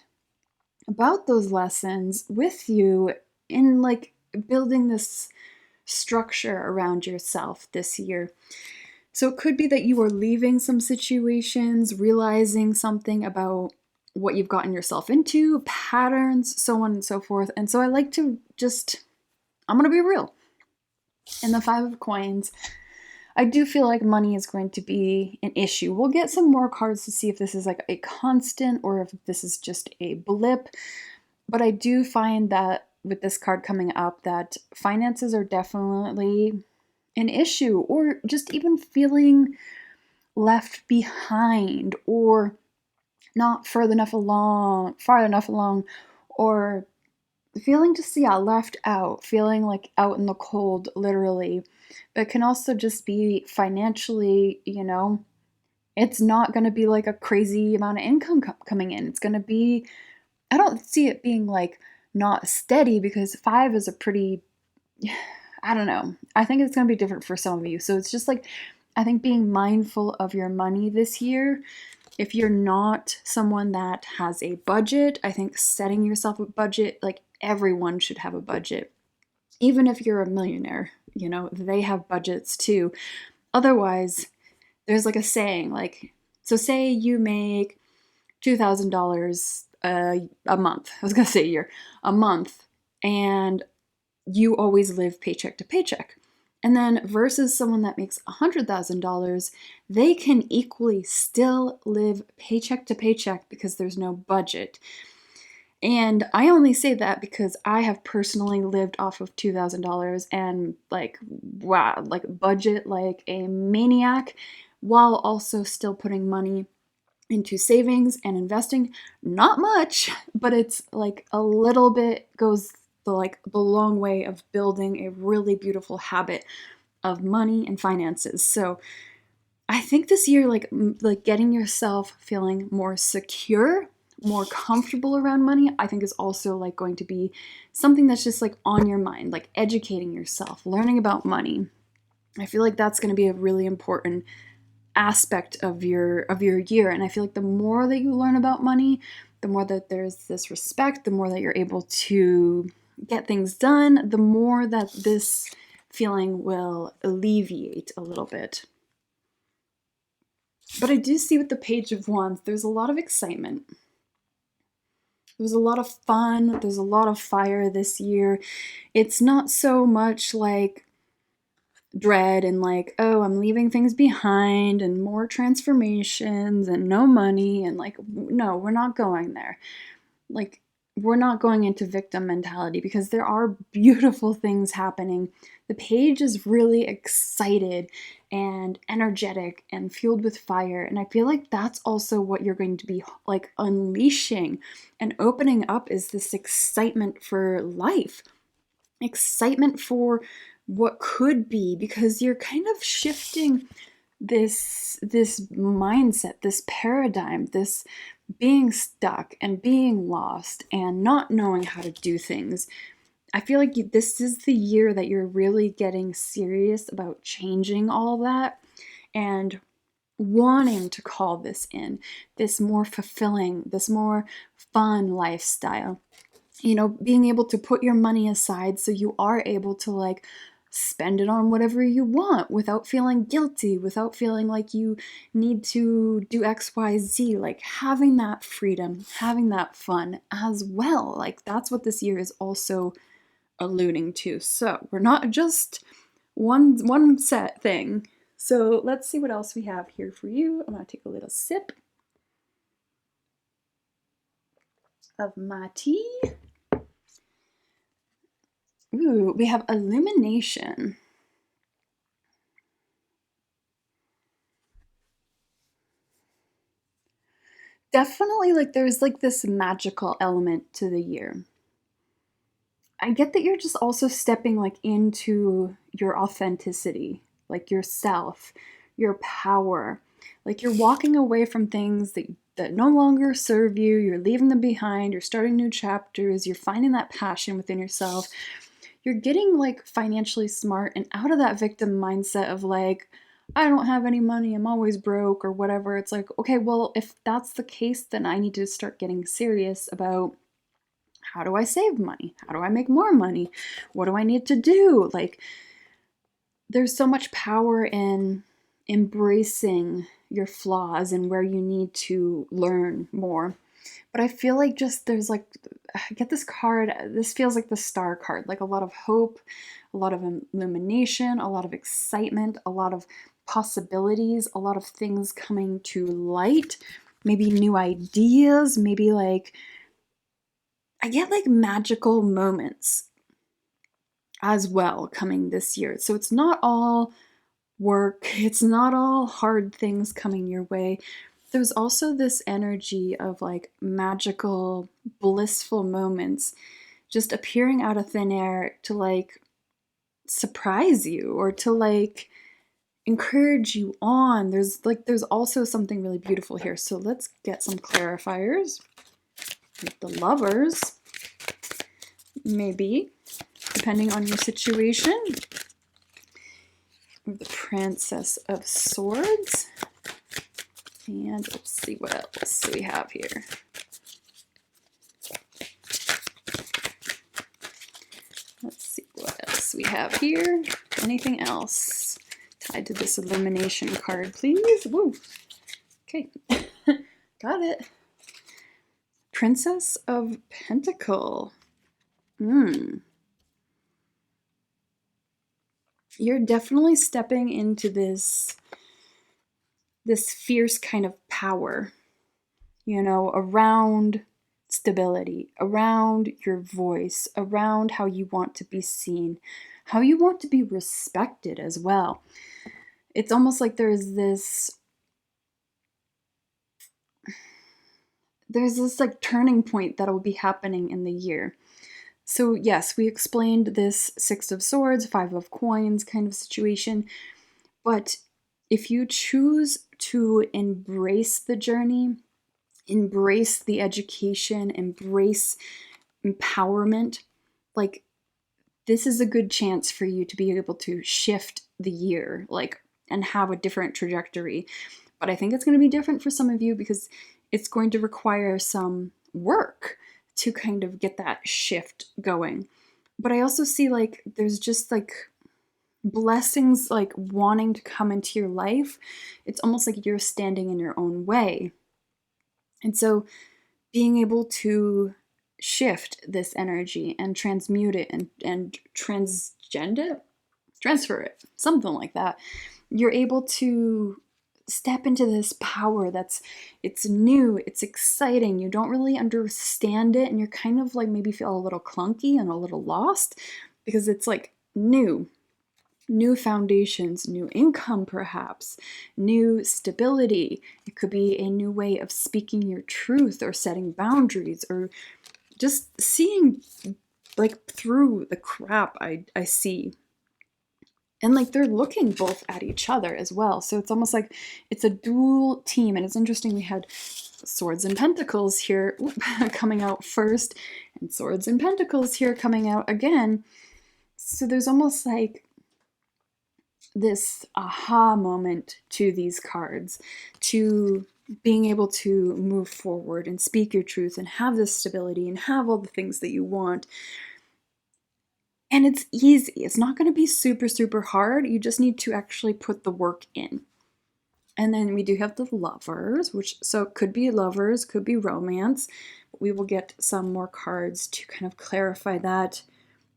about those lessons with you in like building this structure around yourself this year. So it could be that you are leaving some situations, realizing something about what you've gotten yourself into, patterns, so on and so forth. And so I like to just, I'm going to be real. In the Five of Coins, I do feel like money is going to be an issue. We'll get some more cards to see if this is like a constant or if this is just a blip. But I do find that with this card coming up that finances are definitely an issue, or just even feeling left behind or not far enough along, or feeling just, yeah, left out, feeling like out in the cold, literally. But it can also just be financially, it's not going to be like a crazy amount of income coming in. It's going to be, I don't see it being like not steady, because five is a pretty, I don't know. I think it's going to be different for some of you. So it's just like, I think being mindful of your money this year. If you're not someone that has a budget, I think setting yourself a budget, like everyone should have a budget. Even if you're a millionaire, they have budgets too. Otherwise, there's like a saying, like, so say you make $2,000 a month. I was going to say a year, a month, and you always live paycheck to paycheck. And then versus someone that makes $100,000, they can equally still live paycheck to paycheck because there's no budget. And I only say that because I have personally lived off of $2,000 and like, wow, like budget like a maniac, while also still putting money into savings and investing. Not much, but it's like a little bit goes the long way of building a really beautiful habit of money and finances. So I think this year, like getting yourself feeling more secure, more comfortable around money, I think is also like going to be something that's just like on your mind, like educating yourself, learning about money. I feel like that's going to be a really important aspect of your year. And I feel like the more that you learn about money, the more that there's this respect, the more that you're able to get things done, the more that this feeling will alleviate a little bit. But I do see with the Page of Wands, there's a lot of excitement. There's a lot of fun. There's a lot of fire this year. It's not so much like dread and like, oh, I'm leaving things behind and more transformations and no money and like, no, we're not going there. Like, we're not going into victim mentality because there are beautiful things happening. The page is really excited and energetic and fueled with fire. And I feel like that's also what you're going to be like unleashing and opening up, is this excitement for life, excitement for what could be, because you're kind of shifting this mindset, this paradigm, this being stuck and being lost and not knowing how to do things. I feel like this is the year that you're really getting serious about changing all that and wanting to call this in, this more fulfilling, this more fun lifestyle. Being able to put your money aside so you are able to like spend it on whatever you want without feeling guilty, without feeling like you need to do XYZ, like having that freedom, having that fun as well. Like that's what this year is also alluding to. So we're not just one set thing. So let's see what else we have here for you. I'm gonna take a little sip of my tea. Ooh, we have illumination. Definitely, like, there's like this magical element to the year. I get that you're just also stepping like into your authenticity, like yourself, your power. Like you're walking away from things that no longer serve you, you're leaving them behind, you're starting new chapters, you're finding that passion within yourself. You're getting like financially smart and out of that victim mindset of like, I don't have any money, I'm always broke or whatever. It's like, okay, well, if that's the case, then I need to start getting serious about how do I save money? How do I make more money? What do I need to do? Like, there's so much power in embracing your flaws and where you need to learn more. But I feel like just there's like, I get this card, this feels like the star card, like a lot of hope, a lot of illumination, a lot of excitement, a lot of possibilities, a lot of things coming to light, maybe new ideas, maybe like, I get like magical moments as well coming this year. So it's not all work, it's not all hard things coming your way. There's also this energy of like magical, blissful moments just appearing out of thin air to like surprise you or to like encourage you on. There's also something really beautiful here. So let's get some clarifiers. With the lovers, maybe, depending on your situation. The Princess of Swords. And let's see what else we have here. Let's see what else we have here. Anything else tied to this illumination card, please? Woo. Okay. Got it. Princess of Pentacle. You're definitely stepping into this fierce kind of power, you know, around stability, around your voice, around how you want to be seen, how you want to be respected as well. It's almost like there's this like turning point that will be happening in the year. So yes, we explained this Six of Swords, Five of Coins kind of situation, but if you choose to embrace the journey, embrace the education, embrace empowerment, like this is a good chance for you to be able to shift the year, like, and have a different trajectory. But I think it's going to be different for some of you because it's going to require some work to kind of get that shift going. But I also see like there's just like blessings like wanting to come into your life. It's almost like you're standing in your own way. And so being able to shift this energy and transmute it and transfer it, something like that, you're able to step into this power it's new, it's exciting, you don't really understand it, and you're kind of like maybe feel a little clunky and a little lost because it's like new foundations, new income perhaps, new stability. It could be a new way of speaking your truth or setting boundaries or just seeing like through the crap I see. And like they're looking both at each other as well. So it's almost like it's a dual team. And it's interesting, we had Swords and Pentacles here coming out first and Swords and Pentacles here coming out again. So there's almost like this aha moment to these cards, to being able to move forward and speak your truth and have this stability and have all the things that you want. And it's easy. It's not going to be super, super hard. You just need to actually put the work in. And then we do have the Lovers, which so could be lovers, could be romance. We will get some more cards to kind of clarify that.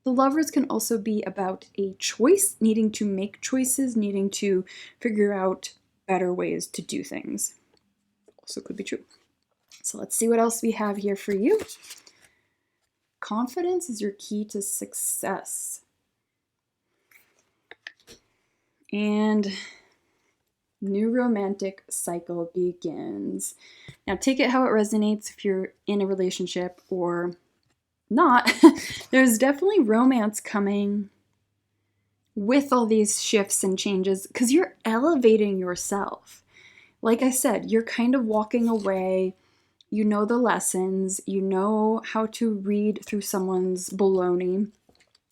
The Lovers can also be about a choice, needing to make choices, needing to figure out better ways to do things. Also could be true. So let's see what else we have here for you. Confidence is your key to success. And New romantic cycle begins. Now, take it how it resonates if you're in a relationship or not. There's definitely romance coming with all these shifts and changes because you're elevating yourself. Like I said, you're kind of walking away. You know the lessons, you know how to read through someone's baloney.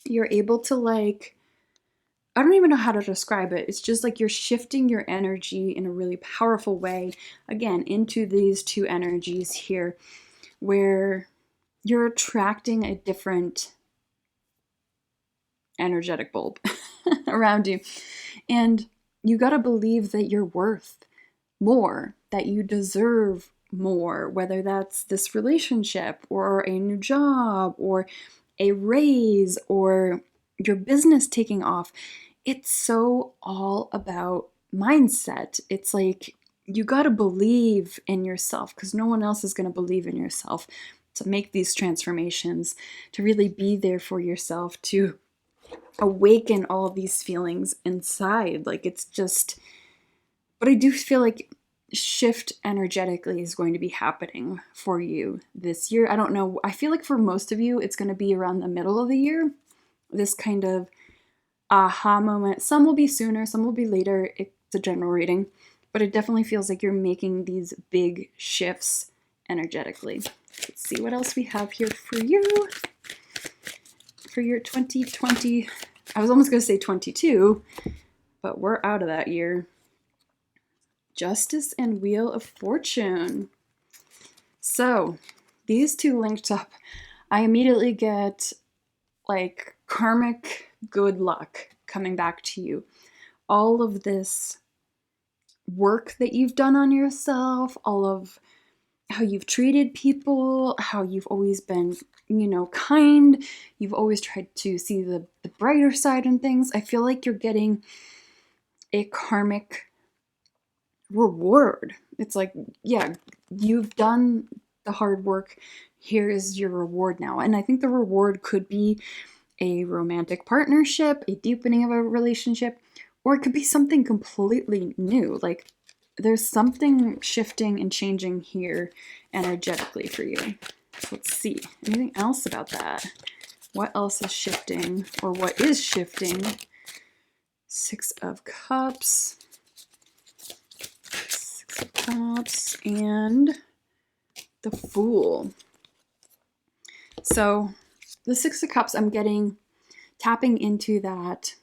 You're able to, like, I don't even know how to describe it. It's just like you're shifting your energy in a really powerful way, again, into these two energies here, where you're attracting a different energetic bulb around you. And you got to believe that you're worth more, that you deserve more, whether that's this relationship or a new job or a raise or your business taking off. It's so all about mindset. It's like you got to believe in yourself because no one else is going to believe in yourself to make these transformations, to really be there for yourself, to awaken all of these feelings inside. Like it's just, but I do feel like shift energetically is going to be happening for you this year. I don't know. I feel like for most of you, it's going to be around the middle of the year. This kind of aha moment. Some will be sooner, some will be later. It's a general reading, but it definitely feels like you're making these big shifts energetically. Let's see what else we have here for you. For your 2020, I was almost going to say 22, but we're out of that year. Justice and Wheel of Fortune. So these two linked up. I immediately get like karmic good luck coming back to you. All of this work that you've done on yourself, all of how you've treated people, how you've always been, kind. You've always tried to see the brighter side in things. I feel like you're getting a karmic reward. It's like, yeah, you've done the hard work. Here is your reward now. And I think the reward could be a romantic partnership, a deepening of a relationship, or it could be something completely new. Like there's something shifting and changing here energetically for you. So let's see. Anything else about that? What else is shifting, or what is shifting? Six of Cups. Six of Cups and the Fool. So the Six of Cups, I'm getting tapping into that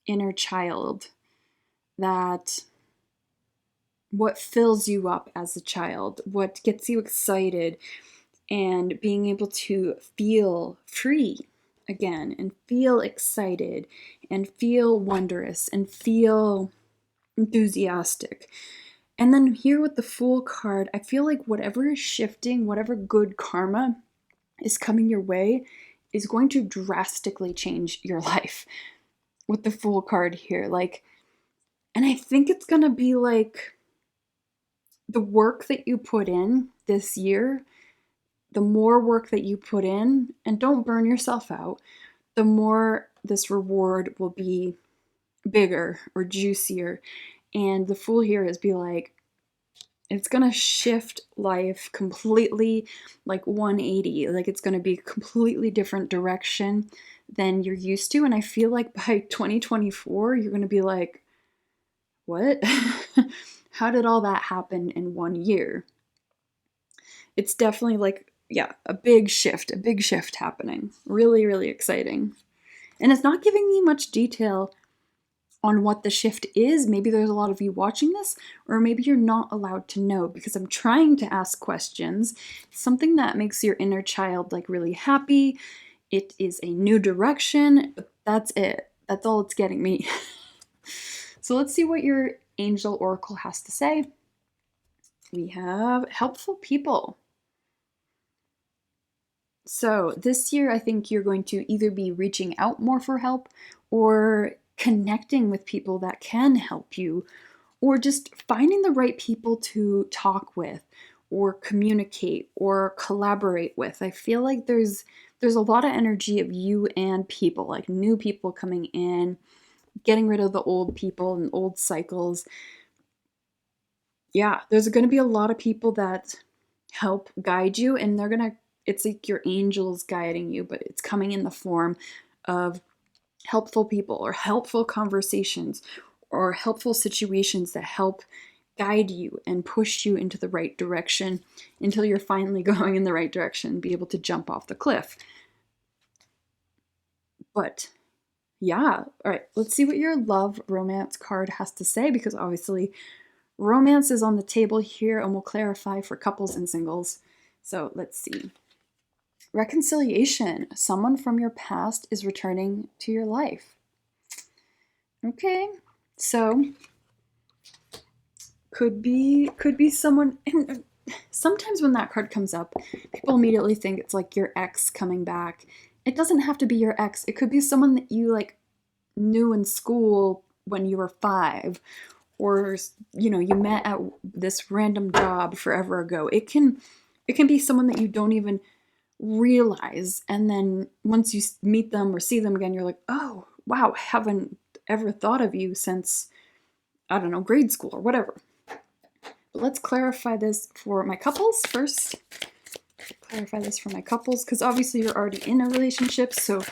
inner child, that what fills you up as a child, what gets you excited, and being able to feel free again and feel excited and feel wondrous and feel enthusiastic. And then here with the Fool card, I feel like whatever is shifting, whatever good karma is coming your way is going to drastically change your life with the Fool card here. Like, and I think it's going to be like the work that you put in this year, the more work that you put in, and don't burn yourself out, the more this reward will be bigger or juicier. And the Fool here is be like, it's going to shift life completely, like 180. Like it's going to be a completely different direction than you're used to. And I feel like by 2024, you're going to be like, what? How did all that happen in 1 year? It's definitely like, yeah, a big shift happening. Really, really exciting. And it's not giving me much detail on what the shift is. Maybe there's a lot of you watching this, or maybe you're not allowed to know because I'm trying to ask questions. Something that makes your inner child like really happy. It is a new direction, but that's it. That's all it's getting me. So let's see what your angel oracle has to say. We have helpful people. So this year, I think you're going to either be reaching out more for help or connecting with people that can help you, or just finding the right people to talk with or communicate or collaborate with. I feel like there's a lot of energy of you and people, like new people coming in, getting rid of the old people and old cycles. Yeah, there's going to be a lot of people that help guide you, and it's like your angels guiding you, but it's coming in the form of helpful people or helpful conversations or helpful situations that help guide you and push you into the right direction until you're finally going in the right direction, be able to jump off the cliff. But yeah, all right, let's see what your love romance card has to say, because obviously romance is on the table here, and we'll clarify for couples and singles. So let's see. Reconciliation. Someone from your past is returning to your life. Okay, so could be someone. And sometimes when that card comes up, people immediately think it's like your ex coming back. It doesn't have to be your ex. It could be someone that you like knew in school when you were 5, or you met at this random job forever ago. It can be someone that you don't even realize, and then once you meet them or see them again, you're like, oh wow, haven't ever thought of you since, I don't know, grade school or whatever. But let's clarify this for my couples first. Clarify this for my couples, because obviously you're already in a relationship, so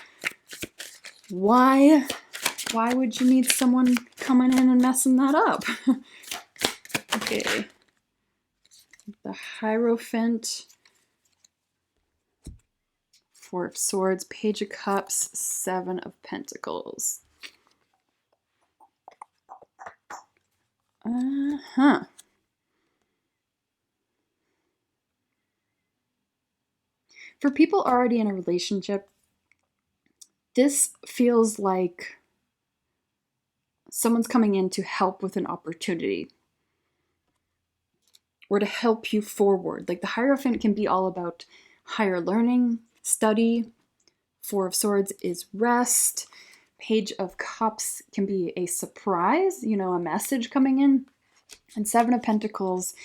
why would you need someone coming in and messing that up? Okay, the Hierophant, Four of Swords, Page of Cups, Seven of Pentacles. For people already in a relationship, this feels like someone's coming in to help with an opportunity or to help you forward. Like the Hierophant can be all about higher learning, study. Four of Swords is rest. Page of Cups can be a surprise, a message coming in. And Seven of Pentacles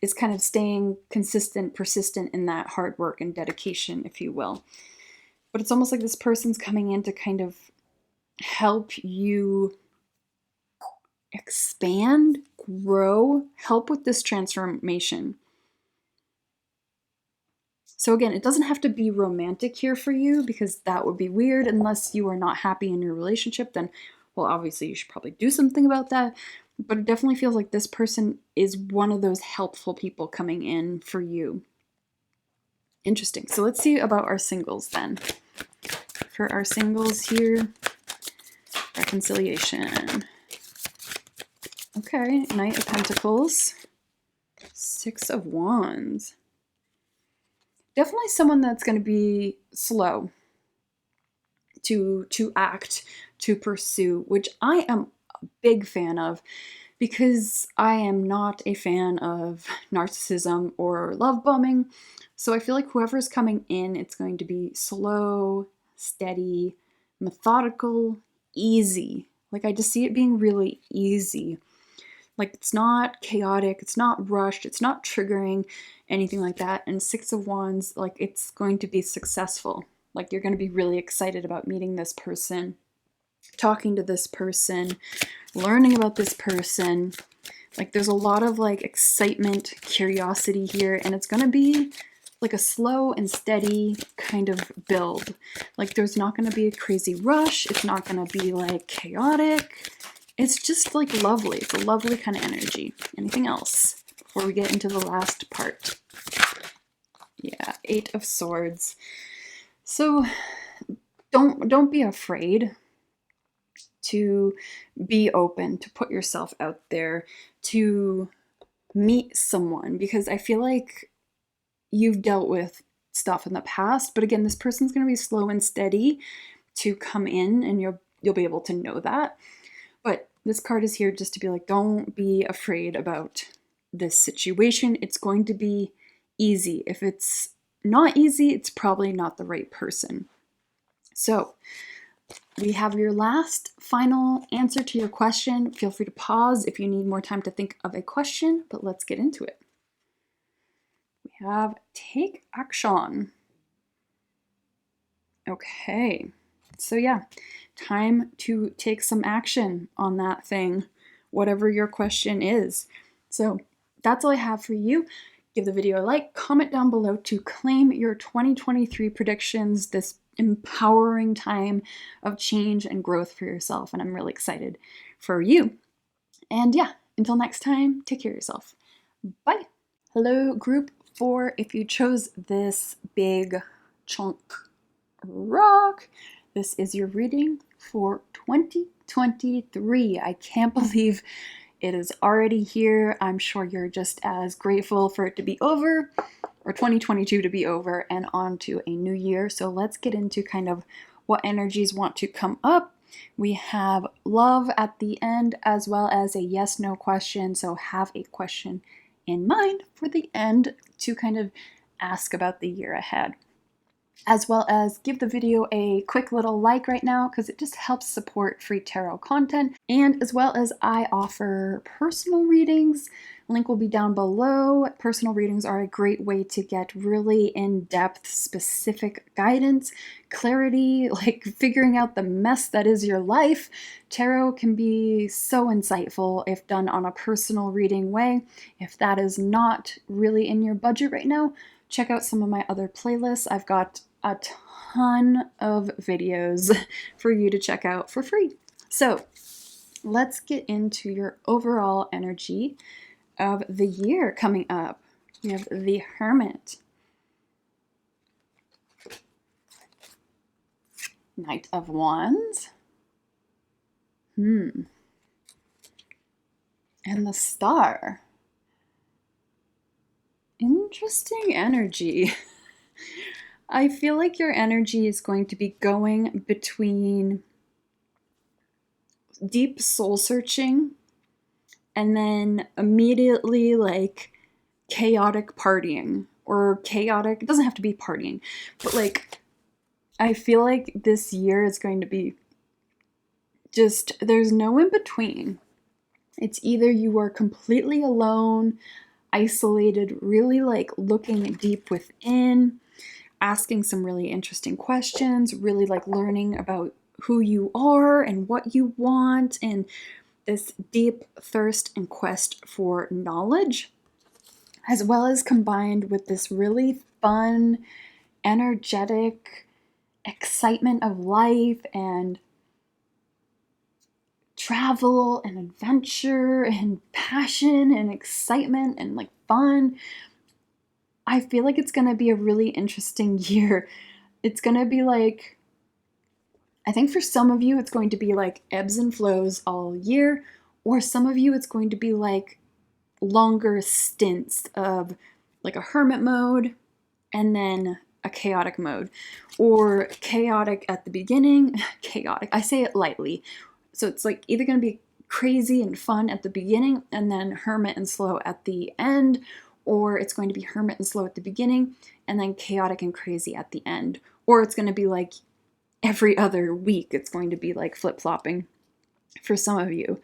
is kind of staying consistent, persistent in that hard work and dedication, if you will. But it's almost like this person's coming in to kind of help you expand, grow, help with this transformation. So again, it doesn't have to be romantic here for you, because that would be weird unless you are not happy in your relationship. Then, well, obviously you should probably do something about that. But it definitely feels like this person is one of those helpful people coming in for you. Interesting. So let's see about our singles then. For our singles here, reconciliation. Okay, Knight of Pentacles, Six of Wands. Definitely someone that's going to be slow to act, to pursue, which I am a big fan of, because I am not a fan of narcissism or love bombing. So I feel like whoever's coming in, it's going to be slow, steady, methodical, easy. Like I just see it being really easy. Like it's not chaotic, it's not rushed, it's not triggering, anything like that. And Six of Wands, like it's going to be successful. Like you're going to be really excited about meeting this person, talking to this person, learning about this person. Like there's a lot of like excitement, curiosity here, and it's going to be like a slow and steady kind of build. Like there's not going to be a crazy rush. It's not going to be like chaotic. It's just like lovely. It's a lovely kind of energy. Anything else before we get into the last part? Yeah, Eight of Swords. So don't be afraid to be open, to put yourself out there, to meet someone, because I feel like you've dealt with stuff in the past, but again, this person's going to be slow and steady to come in, and you'll be able to know that. But this card is here just to be like, don't be afraid about this situation. It's going to be easy. If it's not easy, it's probably not the right person. So we have your last final answer to your question. Feel free to pause if you need more time to think of a question, but let's get into it. We have take action. Okay, so yeah, time to take some action on that thing, whatever your question is. So that's all I have for you. Give the video a like, comment down below to claim your 2023 predictions, this empowering time of change and growth for yourself. And I'm really excited for you. And yeah, until next time, take care of yourself. Bye. Hello, group 4. If you chose this big chunk rock, this is your reading for 2023. I can't believe it is already here. I'm sure you're just as grateful for it to be over, or 2022 to be over, and on to a new year. So let's get into kind of what energies want to come up. We have love at the end, as well as a yes/no question. So have a question in mind for the end to kind of ask about the year ahead. As well as give the video a quick little like right now because it just helps support free tarot content. And as well as I offer personal readings. Link will be down below. Personal readings are a great way to get really in-depth, specific guidance, clarity, like figuring out the mess that is your life. Tarot can be so insightful if done on a personal reading way. If that is not really in your budget right now, check out some of my other playlists. I've got a ton of videos for you to check out for free. So let's get into your overall energy of the year coming up. We have the Hermit, Knight of Wands, and the Star. Interesting energy. I feel like your energy is going to be going between deep soul searching and then immediately like chaotic partying, or chaotic, it doesn't have to be partying, but like I feel like this year is going to be just, there's no in between. It's either you are completely alone, isolated, really like looking deep within, asking some really interesting questions, really like learning about who you are and what you want, and this deep thirst and quest for knowledge, as well as combined with this really fun, energetic excitement of life and travel and adventure and passion and excitement and like fun. I feel like it's going to be a really interesting year. It's going to be like, I think for some of you, it's going to be like ebbs and flows all year, or some of you, it's going to be like longer stints of like a hermit mode and then a chaotic mode, or chaotic at the beginning, chaotic, I say it lightly. So it's like either going to be crazy and fun at the beginning and then hermit and slow at the end, or it's going to be hermit and slow at the beginning and then chaotic and crazy at the end. Or it's going to be like every other week, it's going to be like flip-flopping for some of you.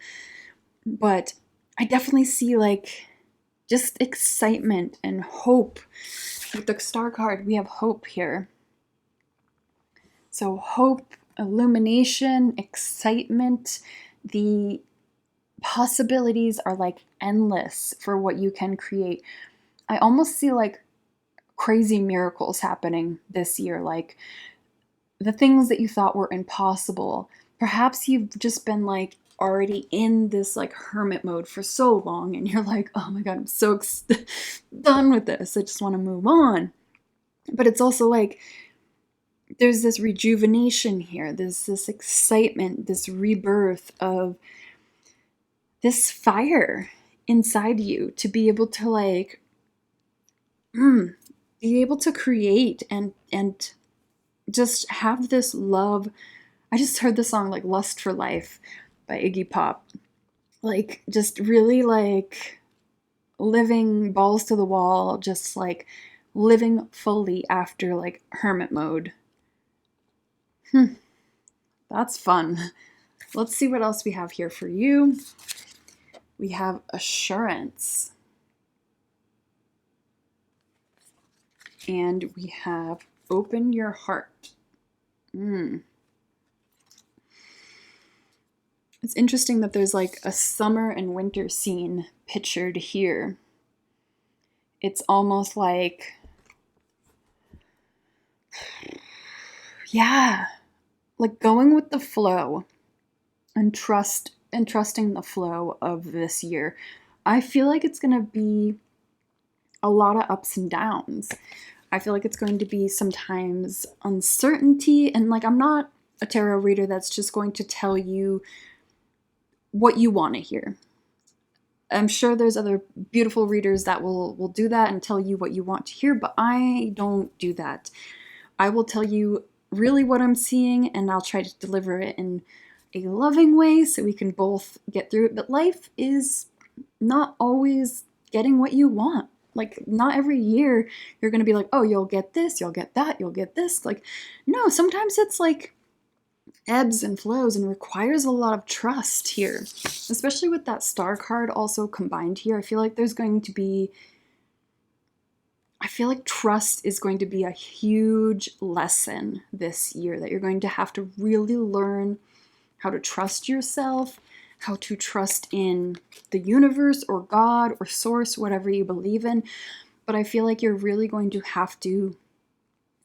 But I definitely see like just excitement and hope. With the Star card, we have hope here. So hope, illumination, excitement, the possibilities are like endless for what you can create. I almost see like crazy miracles happening this year, like the things that you thought were impossible. Perhaps you've just been like already in this like hermit mode for so long and you're like, oh my God, I'm so done with this. I just want to move on. But it's also like there's this rejuvenation here. There's this excitement, this rebirth of this fire inside you to be able to like be able to create and just have this love. I just heard the song like Lust for Life by Iggy Pop. Like just really like living balls to the wall, just like living fully after like hermit mode. That's fun. Let's see what else we have here for you. We have assurance. And we have open your heart. It's interesting that there's like a summer and winter scene pictured here. it's almost like, yeah, like going with the flow and trusting the flow of this year. I feel like it's going to be a lot of ups and downs. I feel like it's going to be sometimes uncertainty, and like I'm not a tarot reader that's just going to tell you what you want to hear. I'm sure there's other beautiful readers that will do that and tell you what you want to hear, but I don't do that. I will tell you really what I'm seeing, and I'll try to deliver it in a loving way so we can both get through it. But life is not always getting what you want. Like, not every year you're going to be like, oh, you'll get this, you'll get that, you'll get this. Like, no, sometimes it's like ebbs and flows and requires a lot of trust here, especially with that star card also combined here. I feel like trust is going to be a huge lesson this year, that you're going to have to really learn how to trust yourself, how to trust in the universe or God or source, whatever you believe in. But I feel like you're really going to have to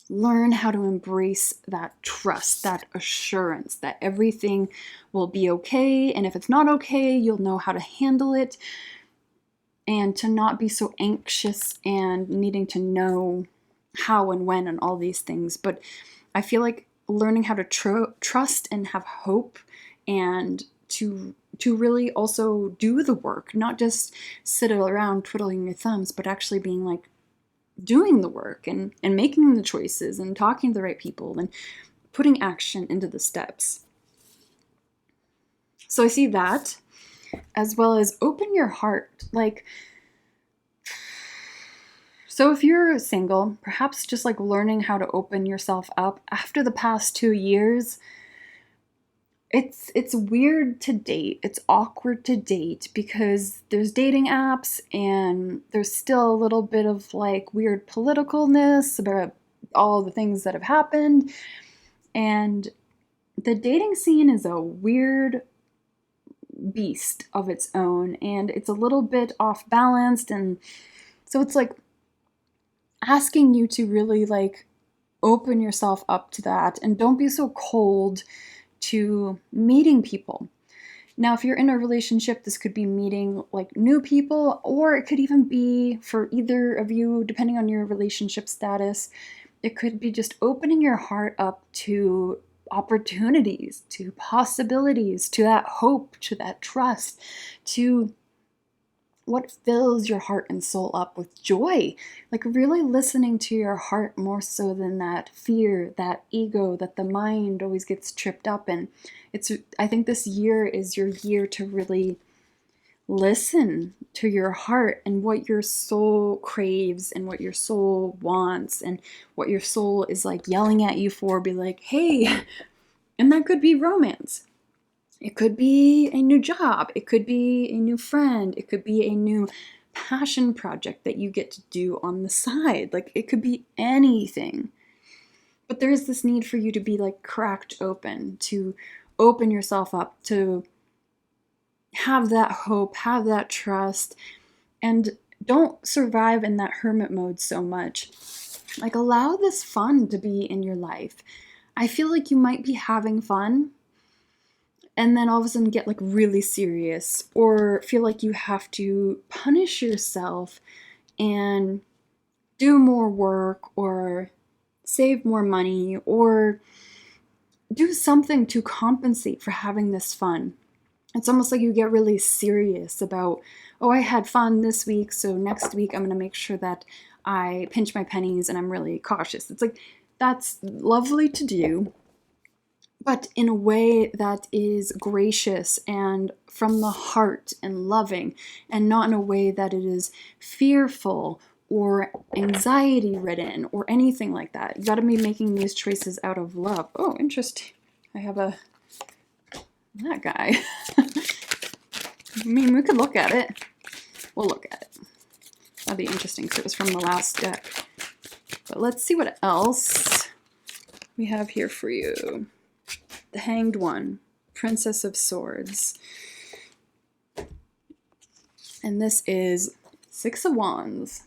learn how to embrace that trust, that assurance that everything will be okay. And if it's not okay, you'll know how to handle it, and to not be so anxious and needing to know how and when and all these things. But I feel like learning how to trust and have hope, and to really also do the work, not just sit around twiddling your thumbs, but actually being like doing the work and making the choices and talking to the right people and putting action into the steps. So I see that, as well as open your heart. Like, so if you're single, perhaps just like learning how to open yourself up after the past 2 years. It's weird to date. It's awkward to date because there's dating apps, and there's still a little bit of like weird politicalness about all the things that have happened. And the dating scene is a weird beast of its own, and it's a little bit off balanced. And so it's like asking you to really like open yourself up to that, and don't be so cold to meeting people. Now, if you're in a relationship, this could be meeting like new people, or it could even be for either of you, depending on your relationship status. It could be just opening your heart up to opportunities, to possibilities, to that hope, to that trust, to what fills your heart and soul up with joy. Like really listening to your heart more so than that fear, that ego that the mind always gets tripped up in. I think this year is your year to really listen to your heart and what your soul craves and what your soul wants and what your soul is like yelling at you for. Be like, hey, and that could be romance. It could be a new job. It could be a new friend. It could be a new passion project that you get to do on the side. Like it could be anything. But there is this need for you to be like cracked open, to open yourself up, to have that hope, have that trust, and don't survive in that hermit mode so much. Like allow this fun to be in your life. I feel like you might be having fun, and then all of a sudden get like really serious, or feel like you have to punish yourself and do more work or save more money or do something to compensate for having this fun. It's almost like you get really serious about, oh, I had fun this week, so next week I'm going to make sure that I pinch my pennies and I'm really cautious. It's like, that's lovely to do, but in a way that is gracious and from the heart and loving, and not in a way that it is fearful or anxiety ridden or anything like that. You got to be making these choices out of love. Oh, interesting. I have that guy. I mean, we could look at it. We'll look at it. That'd be interesting because it was from the last deck. But let's see what else we have here for you. The Hanged One, Princess of Swords. And this is 6 of Wands.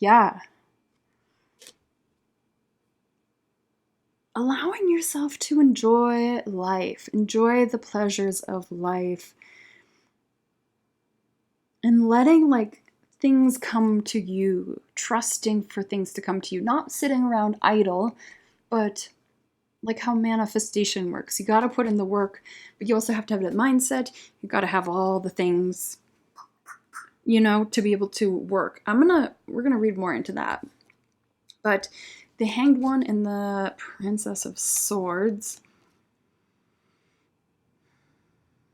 Yeah. Allowing yourself to enjoy life, enjoy the pleasures of life, and letting like things come to you, trusting for things to come to you, not sitting around idle, but like how manifestation works. You got to put in the work, but you also have to have that mindset. You got to have all the things, to be able to work. We're going to read more into that. But the Hanged One and the Princess of Swords,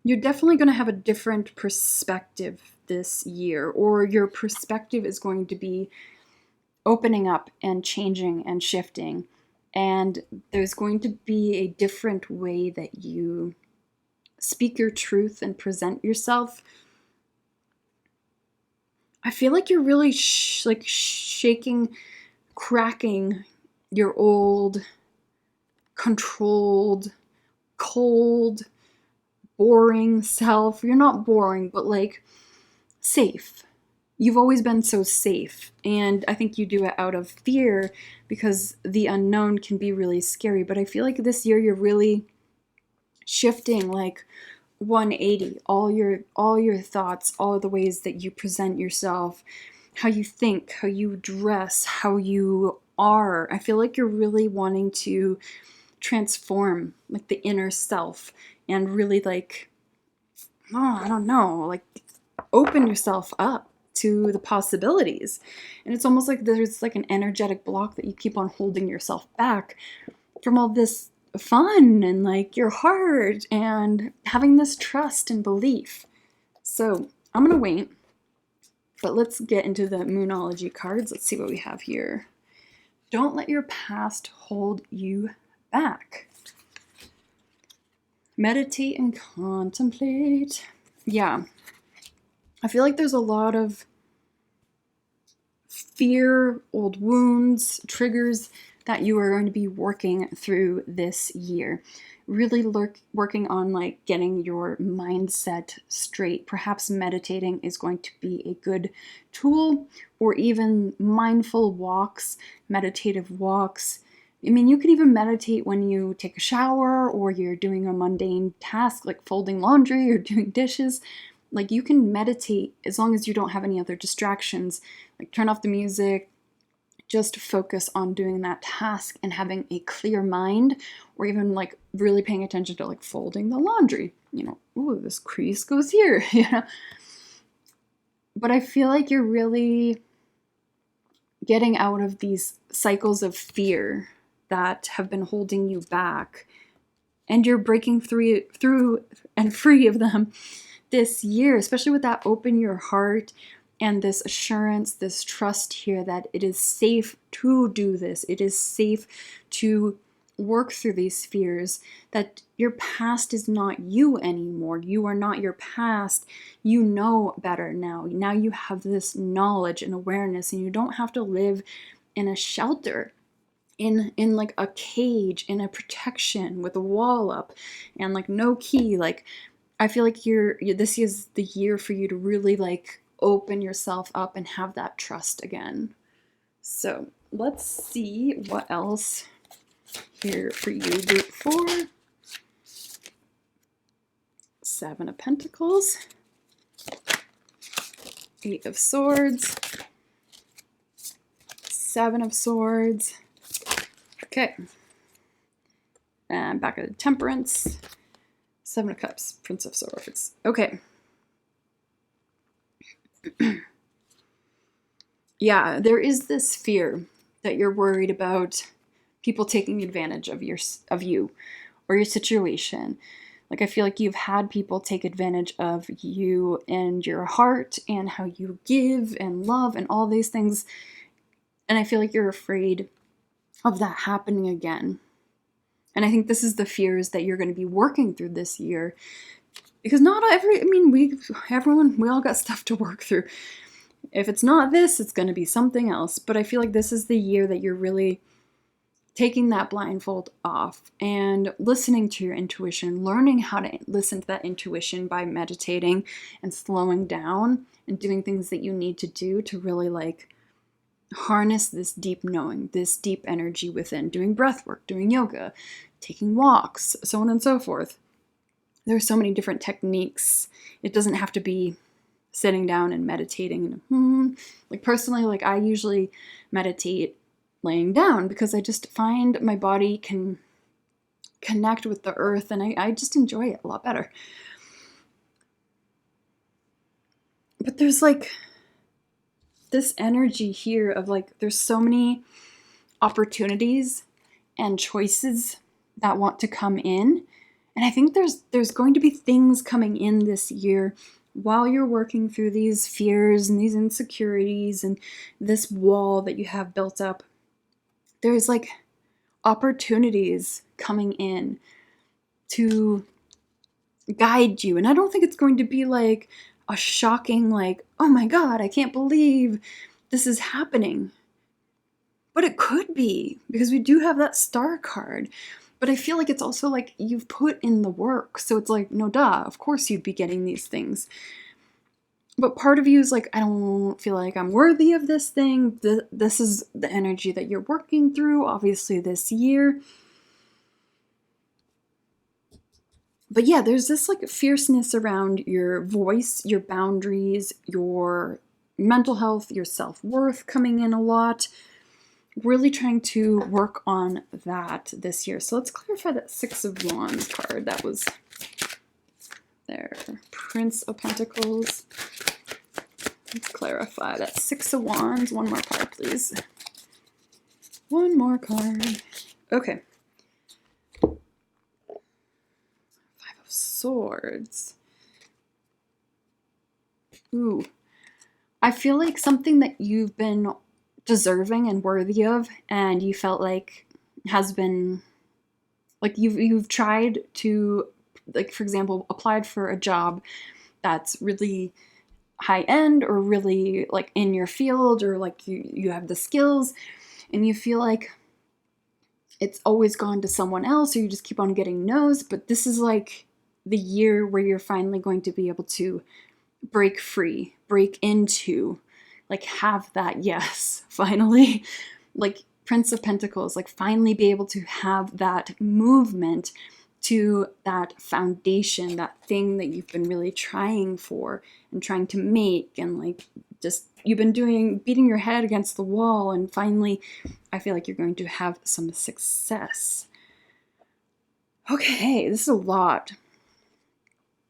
you're definitely going to have a different perspective this year, or your perspective is going to be opening up and changing and shifting. And there's going to be a different way that you speak your truth and present yourself. I feel like you're really shaking, cracking your old, controlled, cold, boring self. You're not boring, but like safe. You've always been so safe, and I think you do it out of fear because the unknown can be really scary. But I feel like this year you're really shifting like 180, all your thoughts, all the ways that you present yourself, how you think, how you dress, how you are. I feel like you're really wanting to transform like the inner self and really like, oh, I don't know, like open yourself up to the possibilities. And it's almost like there's like an energetic block that you keep on holding yourself back from all this fun and like your heart and having this trust and belief. So I'm gonna wait, but let's get into the Moonology cards. Let's see what we have here. Don't let your past hold you back. Meditate and contemplate. Yeah. I feel like there's a lot of fear, old wounds, triggers that you are going to be working through this year. Really working on like getting your mindset straight. Perhaps meditating is going to be a good tool, or even mindful walks, meditative walks. I mean, you can even meditate when you take a shower or you're doing a mundane task like folding laundry or doing dishes. Like you can meditate as long as you don't have any other distractions. Like turn off the music, just focus on doing that task and having a clear mind, or even like really paying attention to like folding the laundry. Ooh, this crease goes here, But I feel like you're really getting out of these cycles of fear that have been holding you back, and you're breaking through and free of them this year, especially with that open your heart and this assurance, this trust here that it is safe to do this. It is safe to work through these fears, that your past is not you anymore. You are not your past. You know better now. Now you have this knowledge and awareness, and you don't have to live in a shelter, in like a cage, in a protection with a wall up and like no key. Like I feel like this is the year for you to really like open yourself up and have that trust again. So let's see what else here for you. Group 4. 7 of Pentacles. 8 of Swords. 7 of Swords. Okay. And back of the Temperance. 7 of Cups. Prince of Swords. Okay. Yeah, there is this fear that you're worried about people taking advantage of you or your situation. Like I feel like you've had people take advantage of you and your heart and how you give and love and all these things. And I feel like you're afraid of that happening again. And I think this is the fears that you're going to be working through this year. Because we all got stuff to work through. If it's not this, it's going to be something else. But I feel like this is the year that you're really taking that blindfold off and listening to your intuition, learning how to listen to that intuition by meditating and slowing down and doing things that you need to do to really like harness this deep knowing, this deep energy within, doing breath work, doing yoga, taking walks, so on and so forth. There's so many different techniques. It doesn't have to be sitting down and meditating. Like personally, like I usually meditate laying down because I just find my body can connect with the earth, and I just enjoy it a lot better. But there's like this energy here of like there's so many opportunities and choices that want to come in. And I think there's going to be things coming in this year while you're working through these fears and these insecurities and this wall that you have built up. There's like opportunities coming in to guide you. And I don't think it's going to be like a shocking, like, oh my God, I can't believe this is happening. But it could be, because we do have that star card. But I feel like it's also like you've put in the work. So it's like, no duh, of course you'd be getting these things. But part of you is like, I don't feel like I'm worthy of this thing. This is the energy that you're working through, obviously, this year. But yeah, there's this like fierceness around your voice, your boundaries, your mental health, your self-worth coming in a lot. Really trying to work on that this year. So let's clarify that Six of Wands card. That was there. Prince of Pentacles. Let's clarify that Six of Wands. One more card, please. One more card. Okay. Five of Swords. Ooh. I feel like something that you've been deserving and worthy of, and you felt like has been like you've tried to, like, for example, applied for a job that's really high end or really like in your field, or like you have the skills, and you feel like it's always gone to someone else, or you just keep on getting no's. But this is like the year where you're finally going to be able to break free, break into, like have that yes, finally. Like Prince of Pentacles, like finally be able to have that movement to that foundation, that thing that you've been really trying for and trying to make, and like just you've been beating your head against the wall, and finally I feel like you're going to have some success. Okay, this is a lot.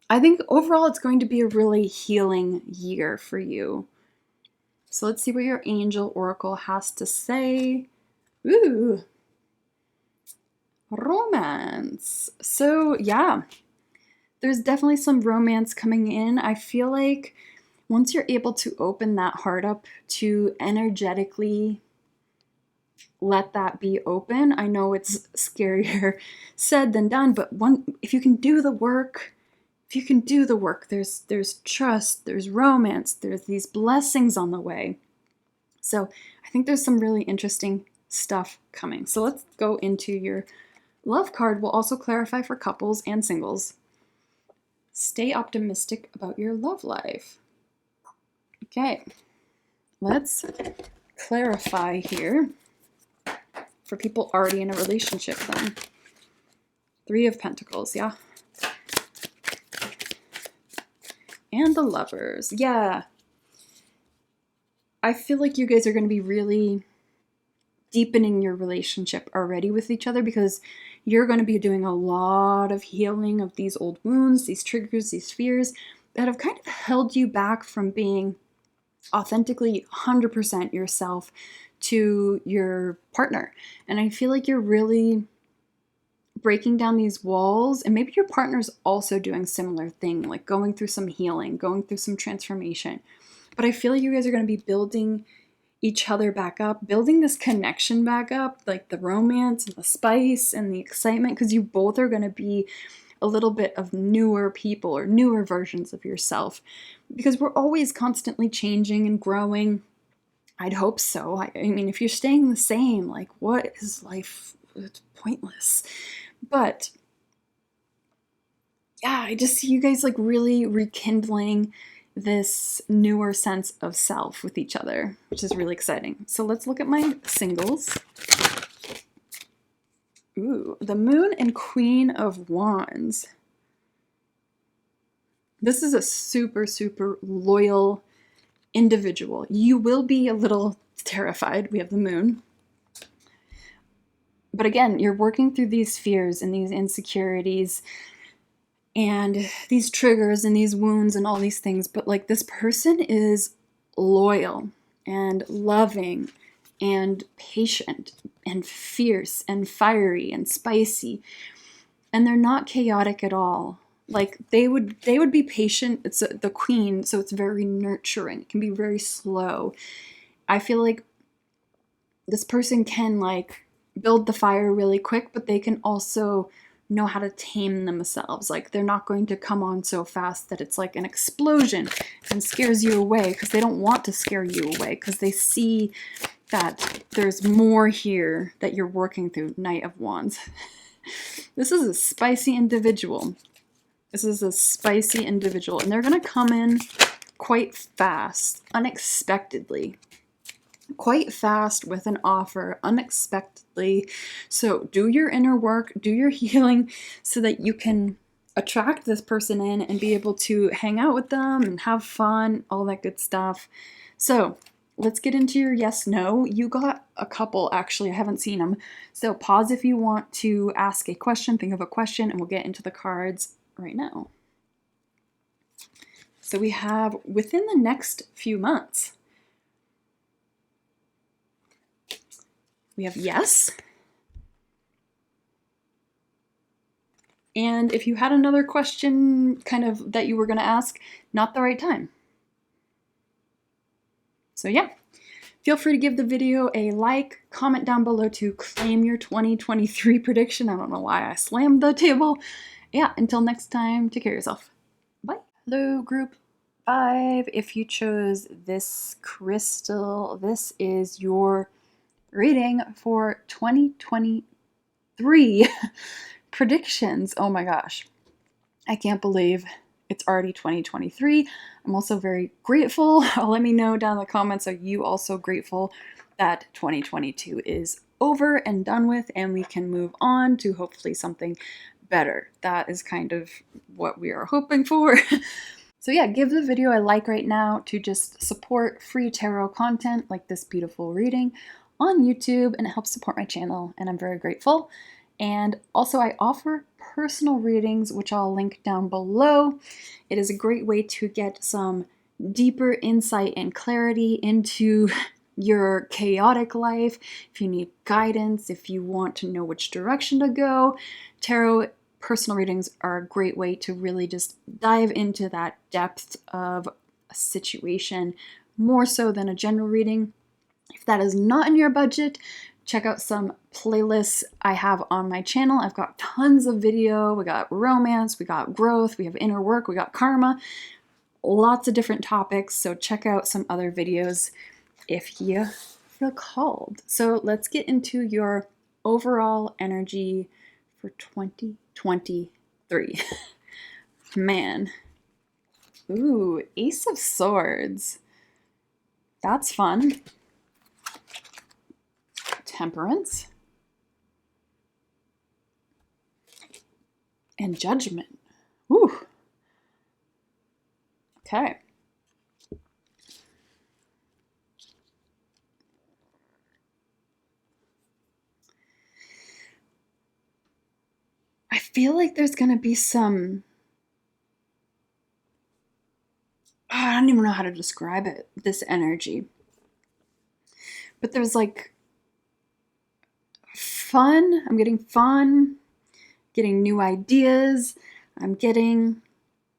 I think overall it's going to be a really healing year for you. So let's see what your angel oracle has to say. Ooh. Romance. So yeah, there's definitely some romance coming in. I feel like once you're able to open that heart up to energetically let that be open, I know it's scarier said than done, but if you can do the work, there's trust, there's romance, there's these blessings on the way. So I think there's some really interesting stuff coming. So let's go into your love card. Will also clarify for couples and singles. Stay optimistic about your love life. Okay, let's clarify here for people already in a relationship then. Three of Pentacles, yeah. And the Lovers, yeah. I feel like you guys are going to be really deepening your relationship already with each other, because you're going to be doing a lot of healing of these old wounds, these triggers, these fears that have kind of held you back from being authentically 100% yourself to your partner. And I feel like you're really breaking down these walls, and maybe your partner's also doing similar thing, like going through some healing, going through some transformation. But I feel like you guys are going to be building each other back up, building this connection back up, like the romance and the spice and the excitement, because you both are going to be a little bit of newer people or newer versions of yourself, because we're always constantly changing and growing. I'd hope so. I mean, if you're staying the same, like, what is life? It's pointless. But yeah, I just see you guys like really rekindling this newer sense of self with each other, which is really exciting. So let's look at my singles. Ooh, the Moon and Queen of Wands. This is a super, super loyal individual. You will be a little terrified. We have the Moon. But again, you're working through these fears and these insecurities and these triggers and these wounds and all these things. But like, this person is loyal and loving and patient and fierce and fiery and spicy. And they're not chaotic at all. Like, they would be patient. It's the Queen, so it's very nurturing. It can be very slow. I feel like this person can like build the fire really quick, but they can also know how to tame themselves. Like, they're not going to come on so fast that it's like an explosion and scares you away, because they don't want to scare you away, because they see that there's more here that you're working through. Knight of Wands. This is a spicy individual. This is a spicy individual, and they're going to come in quite fast, unexpectedly. Quite fast with an offer, unexpectedly. So do your inner work, do your healing, so that you can attract this person in and be able to hang out with them and have fun, all that good stuff. So let's get into your yes, no. You got a couple, actually. I haven't seen them. So pause if you want to ask a question, think of a question, and we'll get into the cards right now. So we have within the next few months. We have yes. And if you had another question kind of that you were going to ask, not the right time. So yeah, feel free to give the video a like, comment down below to claim your 2023 prediction. I don't know why I slammed the table. Yeah, until next time, take care of yourself. Bye. Hello, group 5. If you chose this crystal, this is your reading for 2023 predictions. Oh my gosh. I can't believe it's already 2023. I'm also very grateful. Let me know down in the comments, are you also grateful that 2022 is over and done with and we can move on to hopefully something better? That is kind of what we are hoping for. So yeah, give the video a like right now to just support free tarot content like this beautiful reading on YouTube, and it helps support my channel, and I'm very grateful. And also I offer personal readings, which I'll link down below. It is a great way to get some deeper insight and clarity into your chaotic life. If you need guidance, if you want to know which direction to go, tarot personal readings are a great way to really just dive into that depth of a situation, more so than a general reading. If that is not in your budget, check out some playlists I have on my channel. I've got tons of video. We got romance, we got growth, we have inner work, we got karma, lots of different topics. So check out some other videos if you feel called. So let's get into your overall energy for 2023. Man. Ooh, Ace of Swords. That's fun. Temperance. And Judgment. Ooh. Okay. I feel like there's going to be some... I don't even know how to describe it, this energy. But there's like fun. I'm getting fun, getting new ideas. I'm getting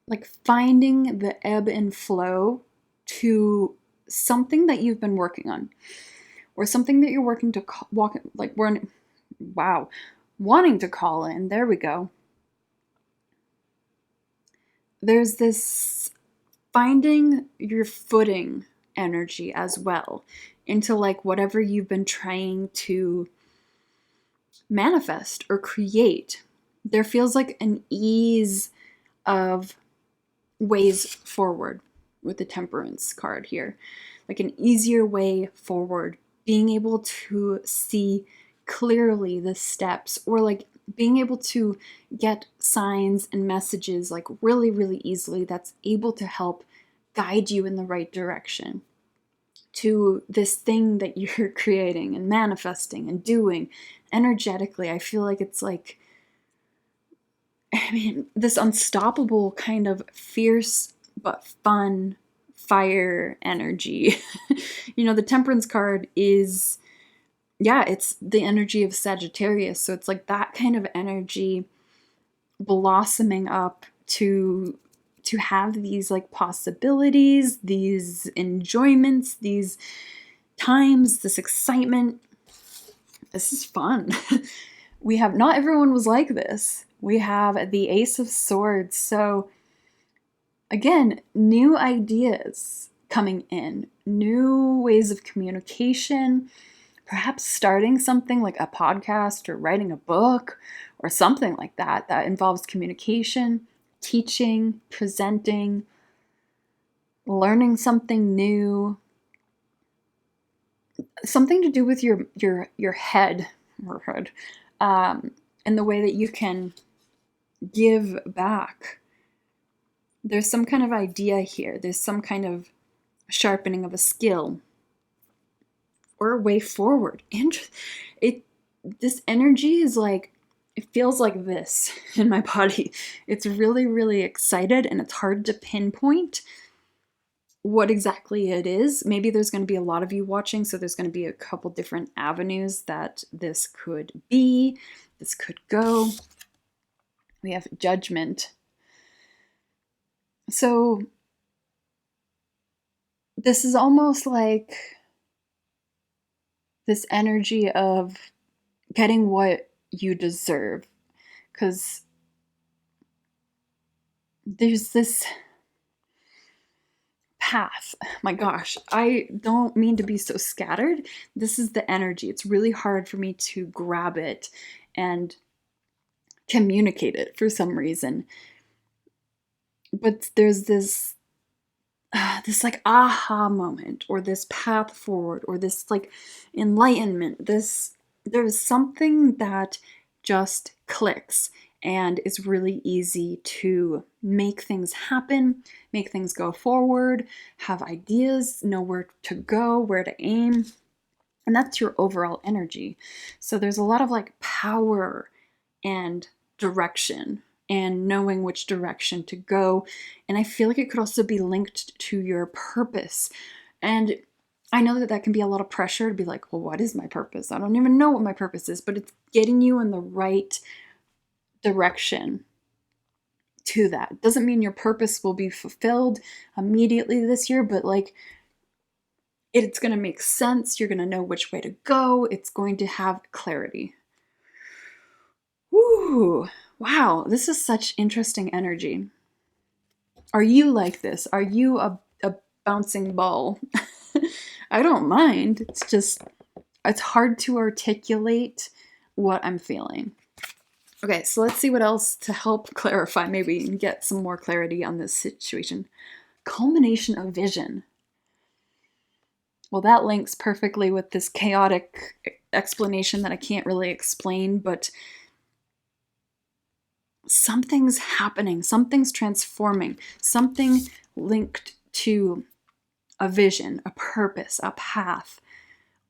like finding the ebb and flow to something that you've been working on, or something that you're working to wanting to call in. There we go. There's this finding your footing energy as well into like whatever you've been trying to manifest or create. There feels like an ease of ways forward with the Temperance card here. Like an easier way forward, being able to see clearly the steps, or like being able to get signs and messages like really, really easily that's able to help guide you in the right direction to this thing that you're creating and manifesting and doing energetically. I feel like it's like, I mean, this unstoppable kind of fierce but fun fire energy. The Temperance card is, yeah, it's the energy of Sagittarius. So it's like that kind of energy blossoming up to have these like possibilities, these enjoyments, these times, this excitement. This is fun. We have, not everyone was like this. We have the Ace of Swords. So again, new ideas coming in, new ways of communication, perhaps starting something like a podcast or writing a book or something like that that involves communication, teaching, presenting, learning something new, something to do with your head or head, and the way that you can give back. There's some kind of idea here. There's some kind of sharpening of a skill or a way forward. This energy is like, it feels like this in my body. It's really, really excited, and it's hard to pinpoint what exactly it is. Maybe there's going to be a lot of you watching, so there's going to be a couple different avenues that this could be, this could go. We have Judgment. So this is almost like this energy of getting what you deserve, because there's this path. My gosh, I don't mean to be so scattered. This is the energy. It's really hard for me to grab it and communicate it for some reason. But there's this like aha moment, or this path forward, or this like enlightenment. There's something that just clicks and is really easy to make things happen, make things go forward, have ideas, know where to go, where to aim. And that's your overall energy. So there's a lot of like power and direction and knowing which direction to go. And I feel like it could also be linked to your purpose. And I know that can be a lot of pressure to be like, well, what is my purpose? I don't even know what my purpose is, but it's getting you in the right direction to that. Doesn't mean your purpose will be fulfilled immediately this year, but like it's going to make sense. You're going to know which way to go. It's going to have clarity. Woo! Wow, this is such interesting energy. Are you like this? Are you a bouncing ball? I don't mind. It's hard to articulate what I'm feeling. Okay, so let's see what else to help clarify, maybe, and get some more clarity on this situation. Culmination of vision. Well, that links perfectly with this chaotic explanation that I can't really explain, but something's happening, something's transforming, something linked to a vision, a purpose, a path.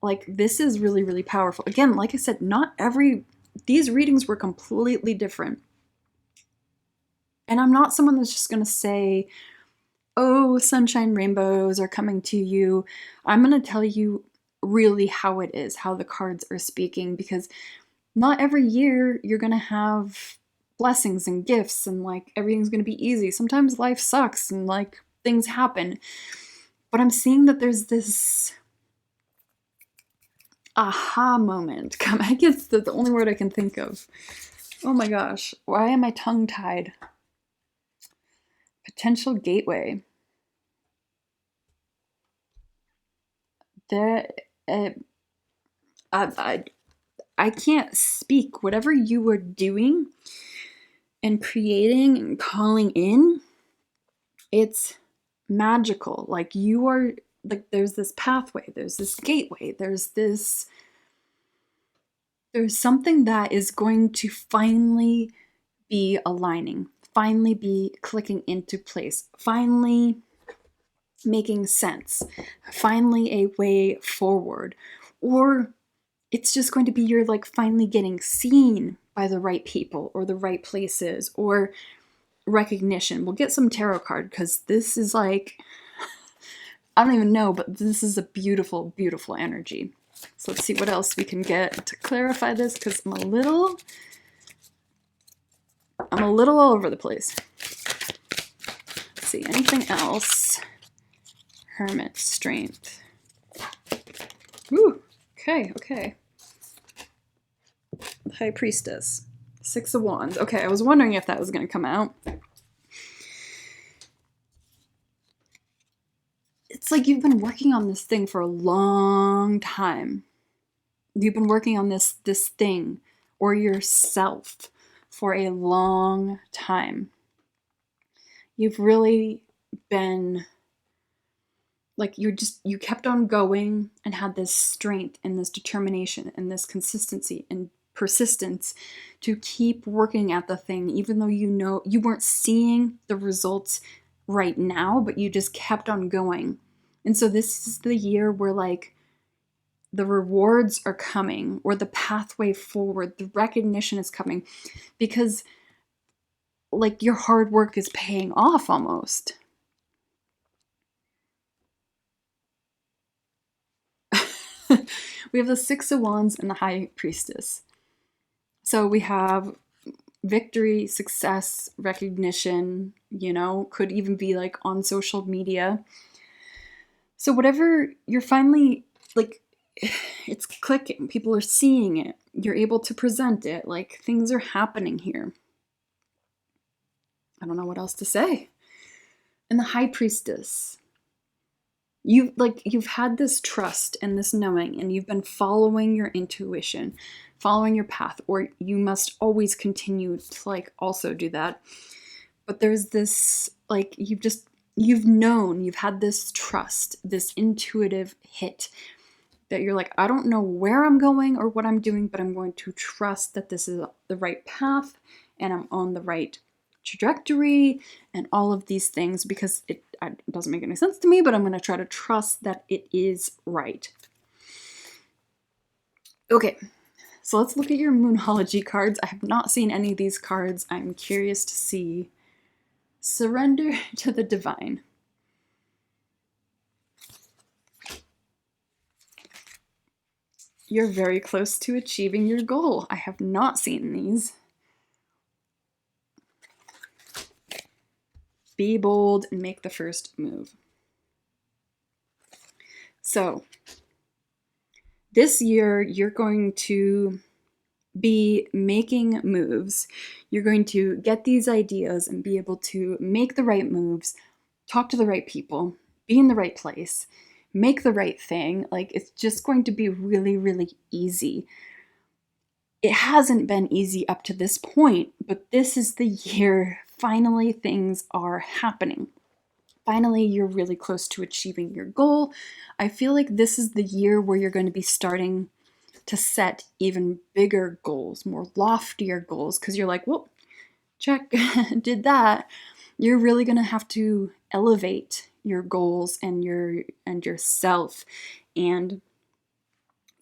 Like, this is really, really powerful. Again, like I said, these readings were completely different. And I'm not someone that's just going to say, oh, sunshine rainbows are coming to you. I'm going to tell you really how it is, how the cards are speaking, because not every year you're going to have blessings and gifts and like everything's going to be easy. Sometimes life sucks and like things happen. But I'm seeing that there's this aha moment. I guess that's the only word I can think of. Oh my gosh, why am I tongue-tied? Potential gateway. I can't speak. Whatever you were doing and creating and calling in, it's magical. Like you are, like there's this pathway, there's this gateway, there's something that is going to finally be aligning, finally be clicking into place, finally making sense, finally a way forward. Or it's just going to be you're like finally getting seen by the right people or the right places or recognition. We'll get some tarot card because this is like, I don't even know, but this is a beautiful, beautiful energy. So let's see what else we can get to clarify this, because I'm a little all over the place. Let's see, anything else? Hermit, strength. Ooh, okay. High Priestess, Six of Wands. Okay, I was wondering if that was going to come out. It's like you've been working on this thing for a long time. You've been working on this thing or yourself for a long time. You've really been like, you kept on going and had this strength and this determination and this consistency and persistence to keep working at the thing, even though you weren't seeing the results right now, but you just kept on going. And so this is the year where like the rewards are coming, or the pathway forward, the recognition is coming, because like your hard work is paying off almost. We have the Six of Wands and the High Priestess. So we have victory, success, recognition, could even be like on social media. So whatever you're finally like, it's clicking. People are seeing it. You're able to present it. Like things are happening here. I don't know what else to say. And the High Priestess. You've had this trust and this knowing, and you've been following your intuition, following your path, or you must always continue to like also do that. But there's this like you've known, you've had this trust, this intuitive hit that you're like, I don't know where I'm going or what I'm doing, but I'm going to trust that this is the right path and I'm on the right trajectory and all of these things, because it doesn't make any sense to me, but I'm going to try to trust that it is right. Okay, so let's look at your Moonology cards. I have not seen any of these cards. I'm curious to see. Surrender to the divine. You're very close to achieving your goal. I have not seen these. Be bold and make the first move. So this year, you're going to be making moves. You're going to get these ideas and be able to make the right moves, talk to the right people, be in the right place, make the right thing. Like, it's just going to be really, really easy. It hasn't been easy up to this point, but this is the year finally things are happening. Finally, you're really close to achieving your goal. I feel like this is the year where you're going to be starting to set even bigger goals, more loftier goals, because you're like, well, check, did that. You're really going to have to elevate your goals and yourself and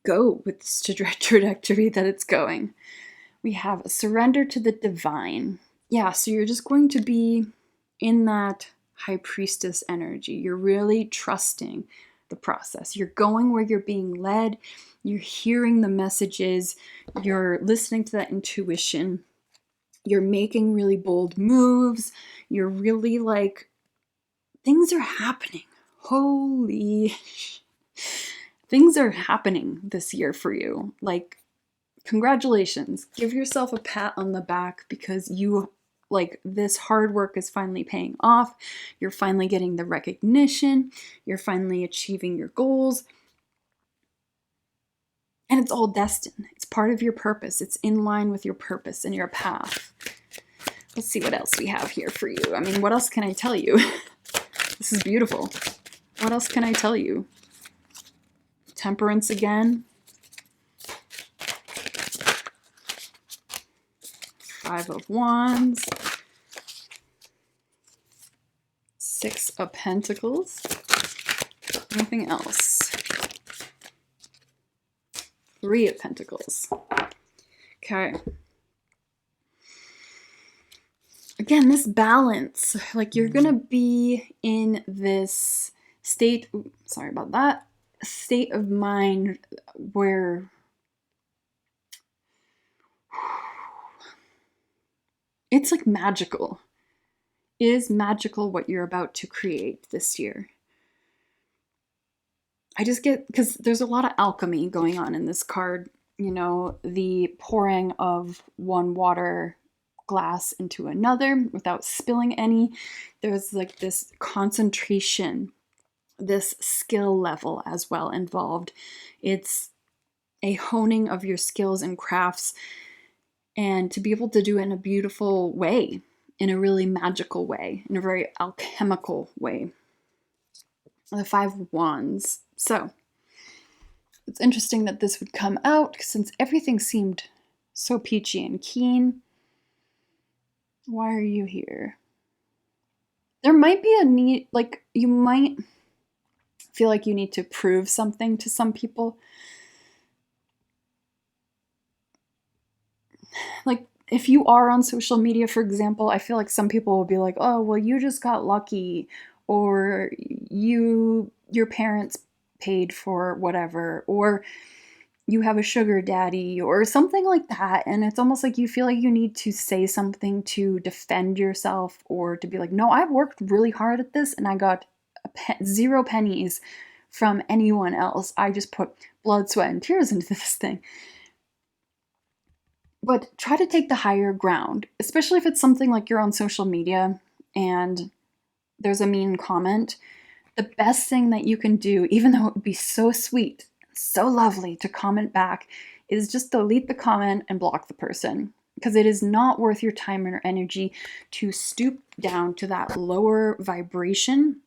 go with the trajectory that it's going. We have a surrender to the divine. Yeah, so you're just going to be in that High Priestess energy. You're really trusting the process. You're going where you're being led. You're hearing the messages. You're listening to that intuition. You're making really bold moves. You're really like, things are happening. Holy things are happening this year for you. Like, congratulations. Give yourself a pat on the back, because this hard work is finally paying off. You're finally getting the recognition. You're finally achieving your goals. And it's all destined. It's part of your purpose. It's in line with your purpose and your path. Let's see what else we have here for you. I mean, what else can I tell you? This is beautiful. What else can I tell you? Temperance again. 5 of Wands. 6 of Pentacles. Anything else? 3 of Pentacles. Okay. Again, this balance, like you're gonna be in this state, sorry about that, state of mind where it's like magical. It is magical what you're about to create this year. I just get, because there's a lot of alchemy going on in this card, you know, the pouring of one water glass into another without spilling any. There's like this concentration, this skill level as well involved. It's a honing of your skills and crafts, and to be able to do it in a beautiful way, in a really magical way, in a very alchemical way. The 5 of Wands. So it's interesting that this would come out since everything seemed so peachy and keen. Why are you here? There might be a need, like you might feel like you need to prove something to some people. Like if you are on social media, for example, I feel like some people will be like, oh, well, you just got lucky, or your parents paid for whatever, or you have a sugar daddy or something like that. And it's almost like you feel like you need to say something to defend yourself, or to be like, no, I've worked really hard at this and I got 0 pennies from anyone else. I just put blood, sweat, and tears into this thing. But try to take the higher ground, especially if it's something like you're on social media and there's a mean comment. The best thing that you can do, even though it would be so sweet, so lovely to comment back, is just delete the comment and block the person, because it is not worth your time or energy to stoop down to that lower vibration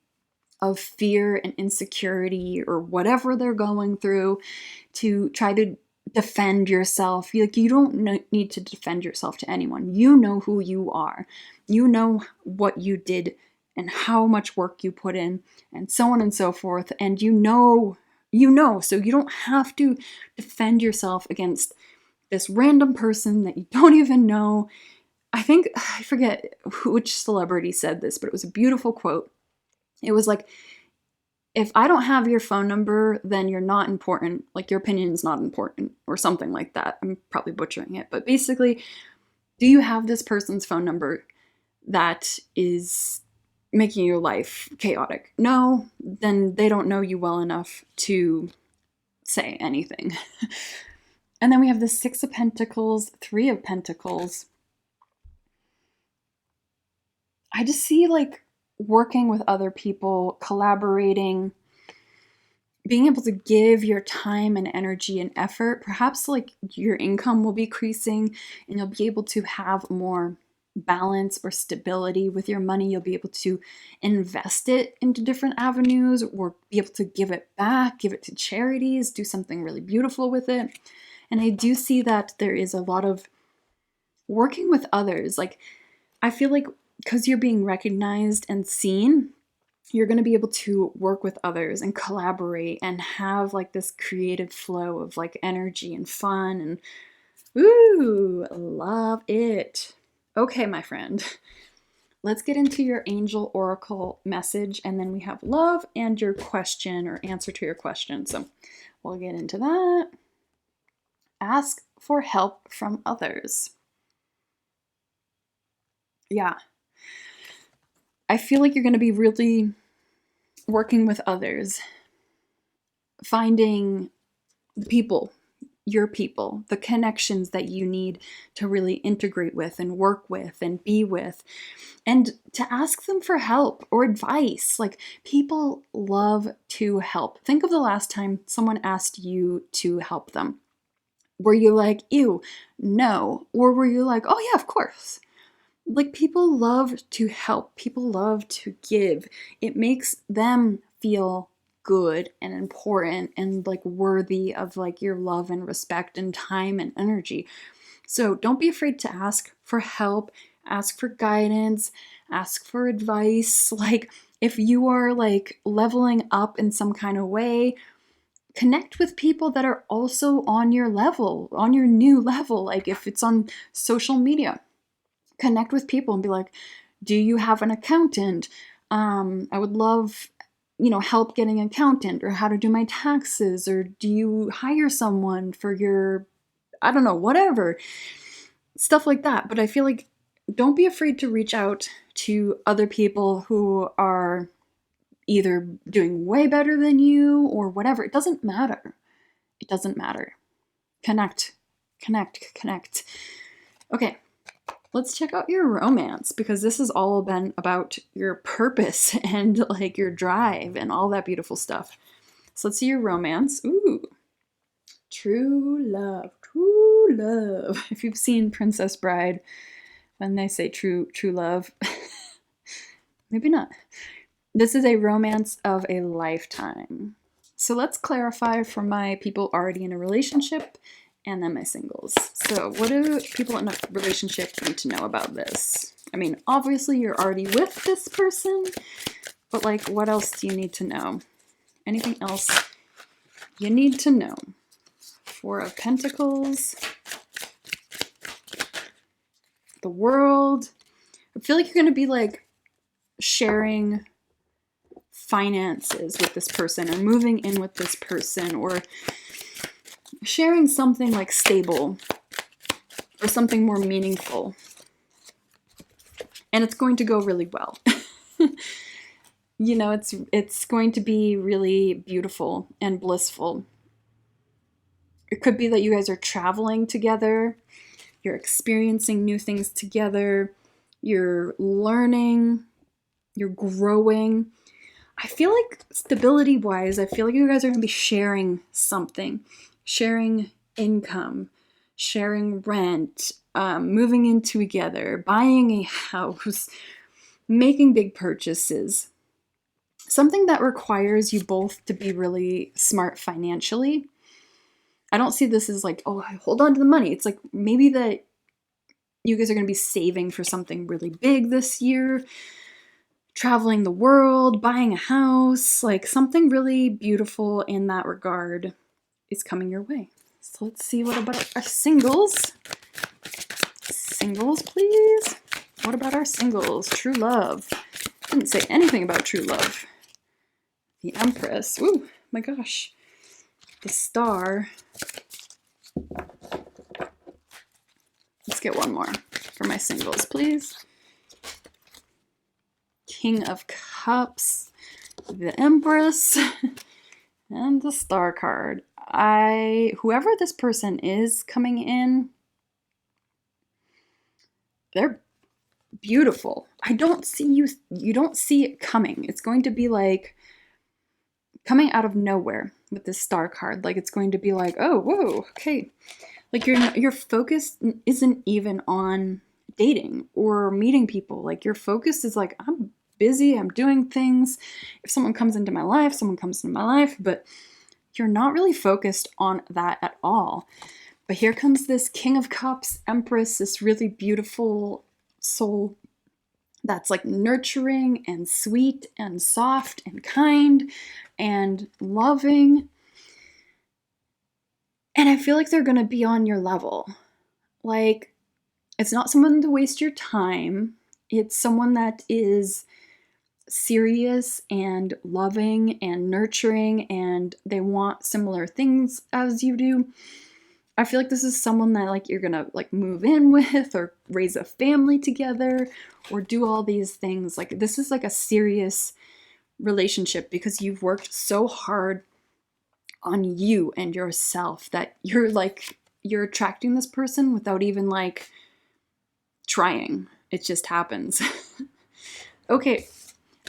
of fear and insecurity or whatever they're going through to try to defend yourself. Like, you don't need to defend yourself to anyone. You know who you are. You know what you did and how much work you put in, and so on and so forth. And you know, so you don't have to defend yourself against this random person that you don't even know. I forget which celebrity said this, but it was a beautiful quote. It was like, if I don't have your phone number, then you're not important. Like, your opinion is not important, or something like that. I'm probably butchering it, but basically, do you have this person's phone number that is making your life chaotic? No, then they don't know you well enough to say anything. And then we have the 6 of Pentacles, 3 of Pentacles. I just see like working with other people, collaborating, being able to give your time and energy and effort. Perhaps like your income will be increasing and you'll be able to have more balance or stability with your money. You'll be able to invest it into different avenues, or be able to give it back, give it to charities, do something really beautiful with it. And I do see that there is a lot of working with others. Like, I feel like because you're being recognized and seen, you're going to be able to work with others and collaborate and have like this creative flow of like energy and fun, and ooh, love it. Okay, my friend, let's get into your angel oracle message, and then we have love and your question or answer to your question. So we'll get into that. Ask for help from others. Yeah. I feel like you're going to be really working with others, finding people, your people, the connections that you need to really integrate with and work with and be with, and to ask them for help or advice. Like, people love to help. Think of the last time someone asked you to help them. Were you like, ew, no? Or were you like, oh yeah, of course? Like, people love to help, people love to give. It makes them feel good and important and like worthy of like your love and respect and time and energy. So don't be afraid to ask for help, ask for guidance, ask for advice. Like, if you are like leveling up in some kind of way, connect with people that are also on your level, on your new level. Like, if it's on social media, connect with people and be like, do you have an accountant? I would love, help getting an accountant, or how to do my taxes, or do you hire someone for your, I don't know, whatever, stuff like that. But I feel like don't be afraid to reach out to other people who are either doing way better than you or whatever. It doesn't matter. It doesn't matter. Connect, connect, connect. Okay, let's check out your romance, because this has all been about your purpose and like your drive and all that beautiful stuff. So let's see your romance. Ooh, true love, true love. If you've seen Princess Bride, when they say true love, maybe not. This is a romance of a lifetime. So let's clarify for my people already in a relationship and then my singles. So what do people in a relationship need to know about this? I mean, obviously you're already with this person, but like, what else do you need to know? Anything else you need to know? Four of Pentacles, the World. I feel like you're going to be like sharing finances with this person, or moving in with this person, or sharing something like stable or something more meaningful. And it's going to go really well. It's going to be really beautiful and blissful. It could be that you guys are traveling together, you're experiencing new things together, you're learning, you're growing. I feel like stability-wise, I feel like you guys are going to be sharing something, sharing income, sharing rent, moving in together, buying a house, making big purchases. Something that requires you both to be really smart financially. I don't see this as like, oh, hold on to the money. It's like maybe that you guys are going to be saving for something really big this year, traveling the world, buying a house, like something really beautiful in that regard is coming your way. So let's see, what about our singles? Singles, please. What about our singles? True love. Didn't say anything about true love. The Empress. Ooh, my gosh. The Star. Let's get one more for my singles, please. King of Cups, the Empress, and the Star card. Whoever this person is coming in, they're beautiful. I don't see you don't see it coming. It's going to be like coming out of nowhere with this Star card. Like, it's going to be like, oh, whoa, okay. Like, your focus isn't even on dating or meeting people. Like, your focus is like, I'm busy, I'm doing things. If someone comes into my life, someone comes into my life, but you're not really focused on that at all. But here comes this King of Cups, Empress, this really beautiful soul that's like nurturing and sweet and soft and kind and loving. And I feel like they're going to be on your level. Like, it's not someone to waste your time. It's someone that is serious and loving and nurturing, and they want similar things as you do. I feel like this is someone that like you're gonna like move in with, or raise a family together, or do all these things. Like, this is like a serious relationship because you've worked so hard on you and yourself that you're attracting this person without even like trying. It just happens. Okay,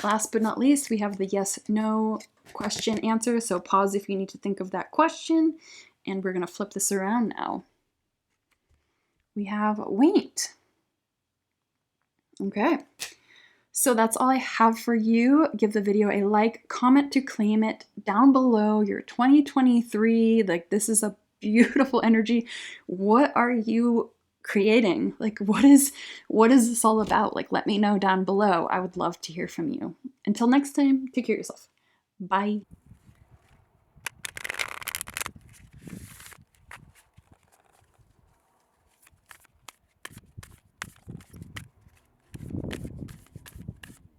last but not least, we have the yes, no question answer. So pause if you need to think of that question. And we're going to flip this around now. We have wait. Okay. So that's all I have for you. Give the video a like, comment to claim it down below. Your 2023, like this is a beautiful energy. What are you creating? Like what is this all about? Like let me know down below. I would love to hear from you. Until next time, take care of yourself. Bye.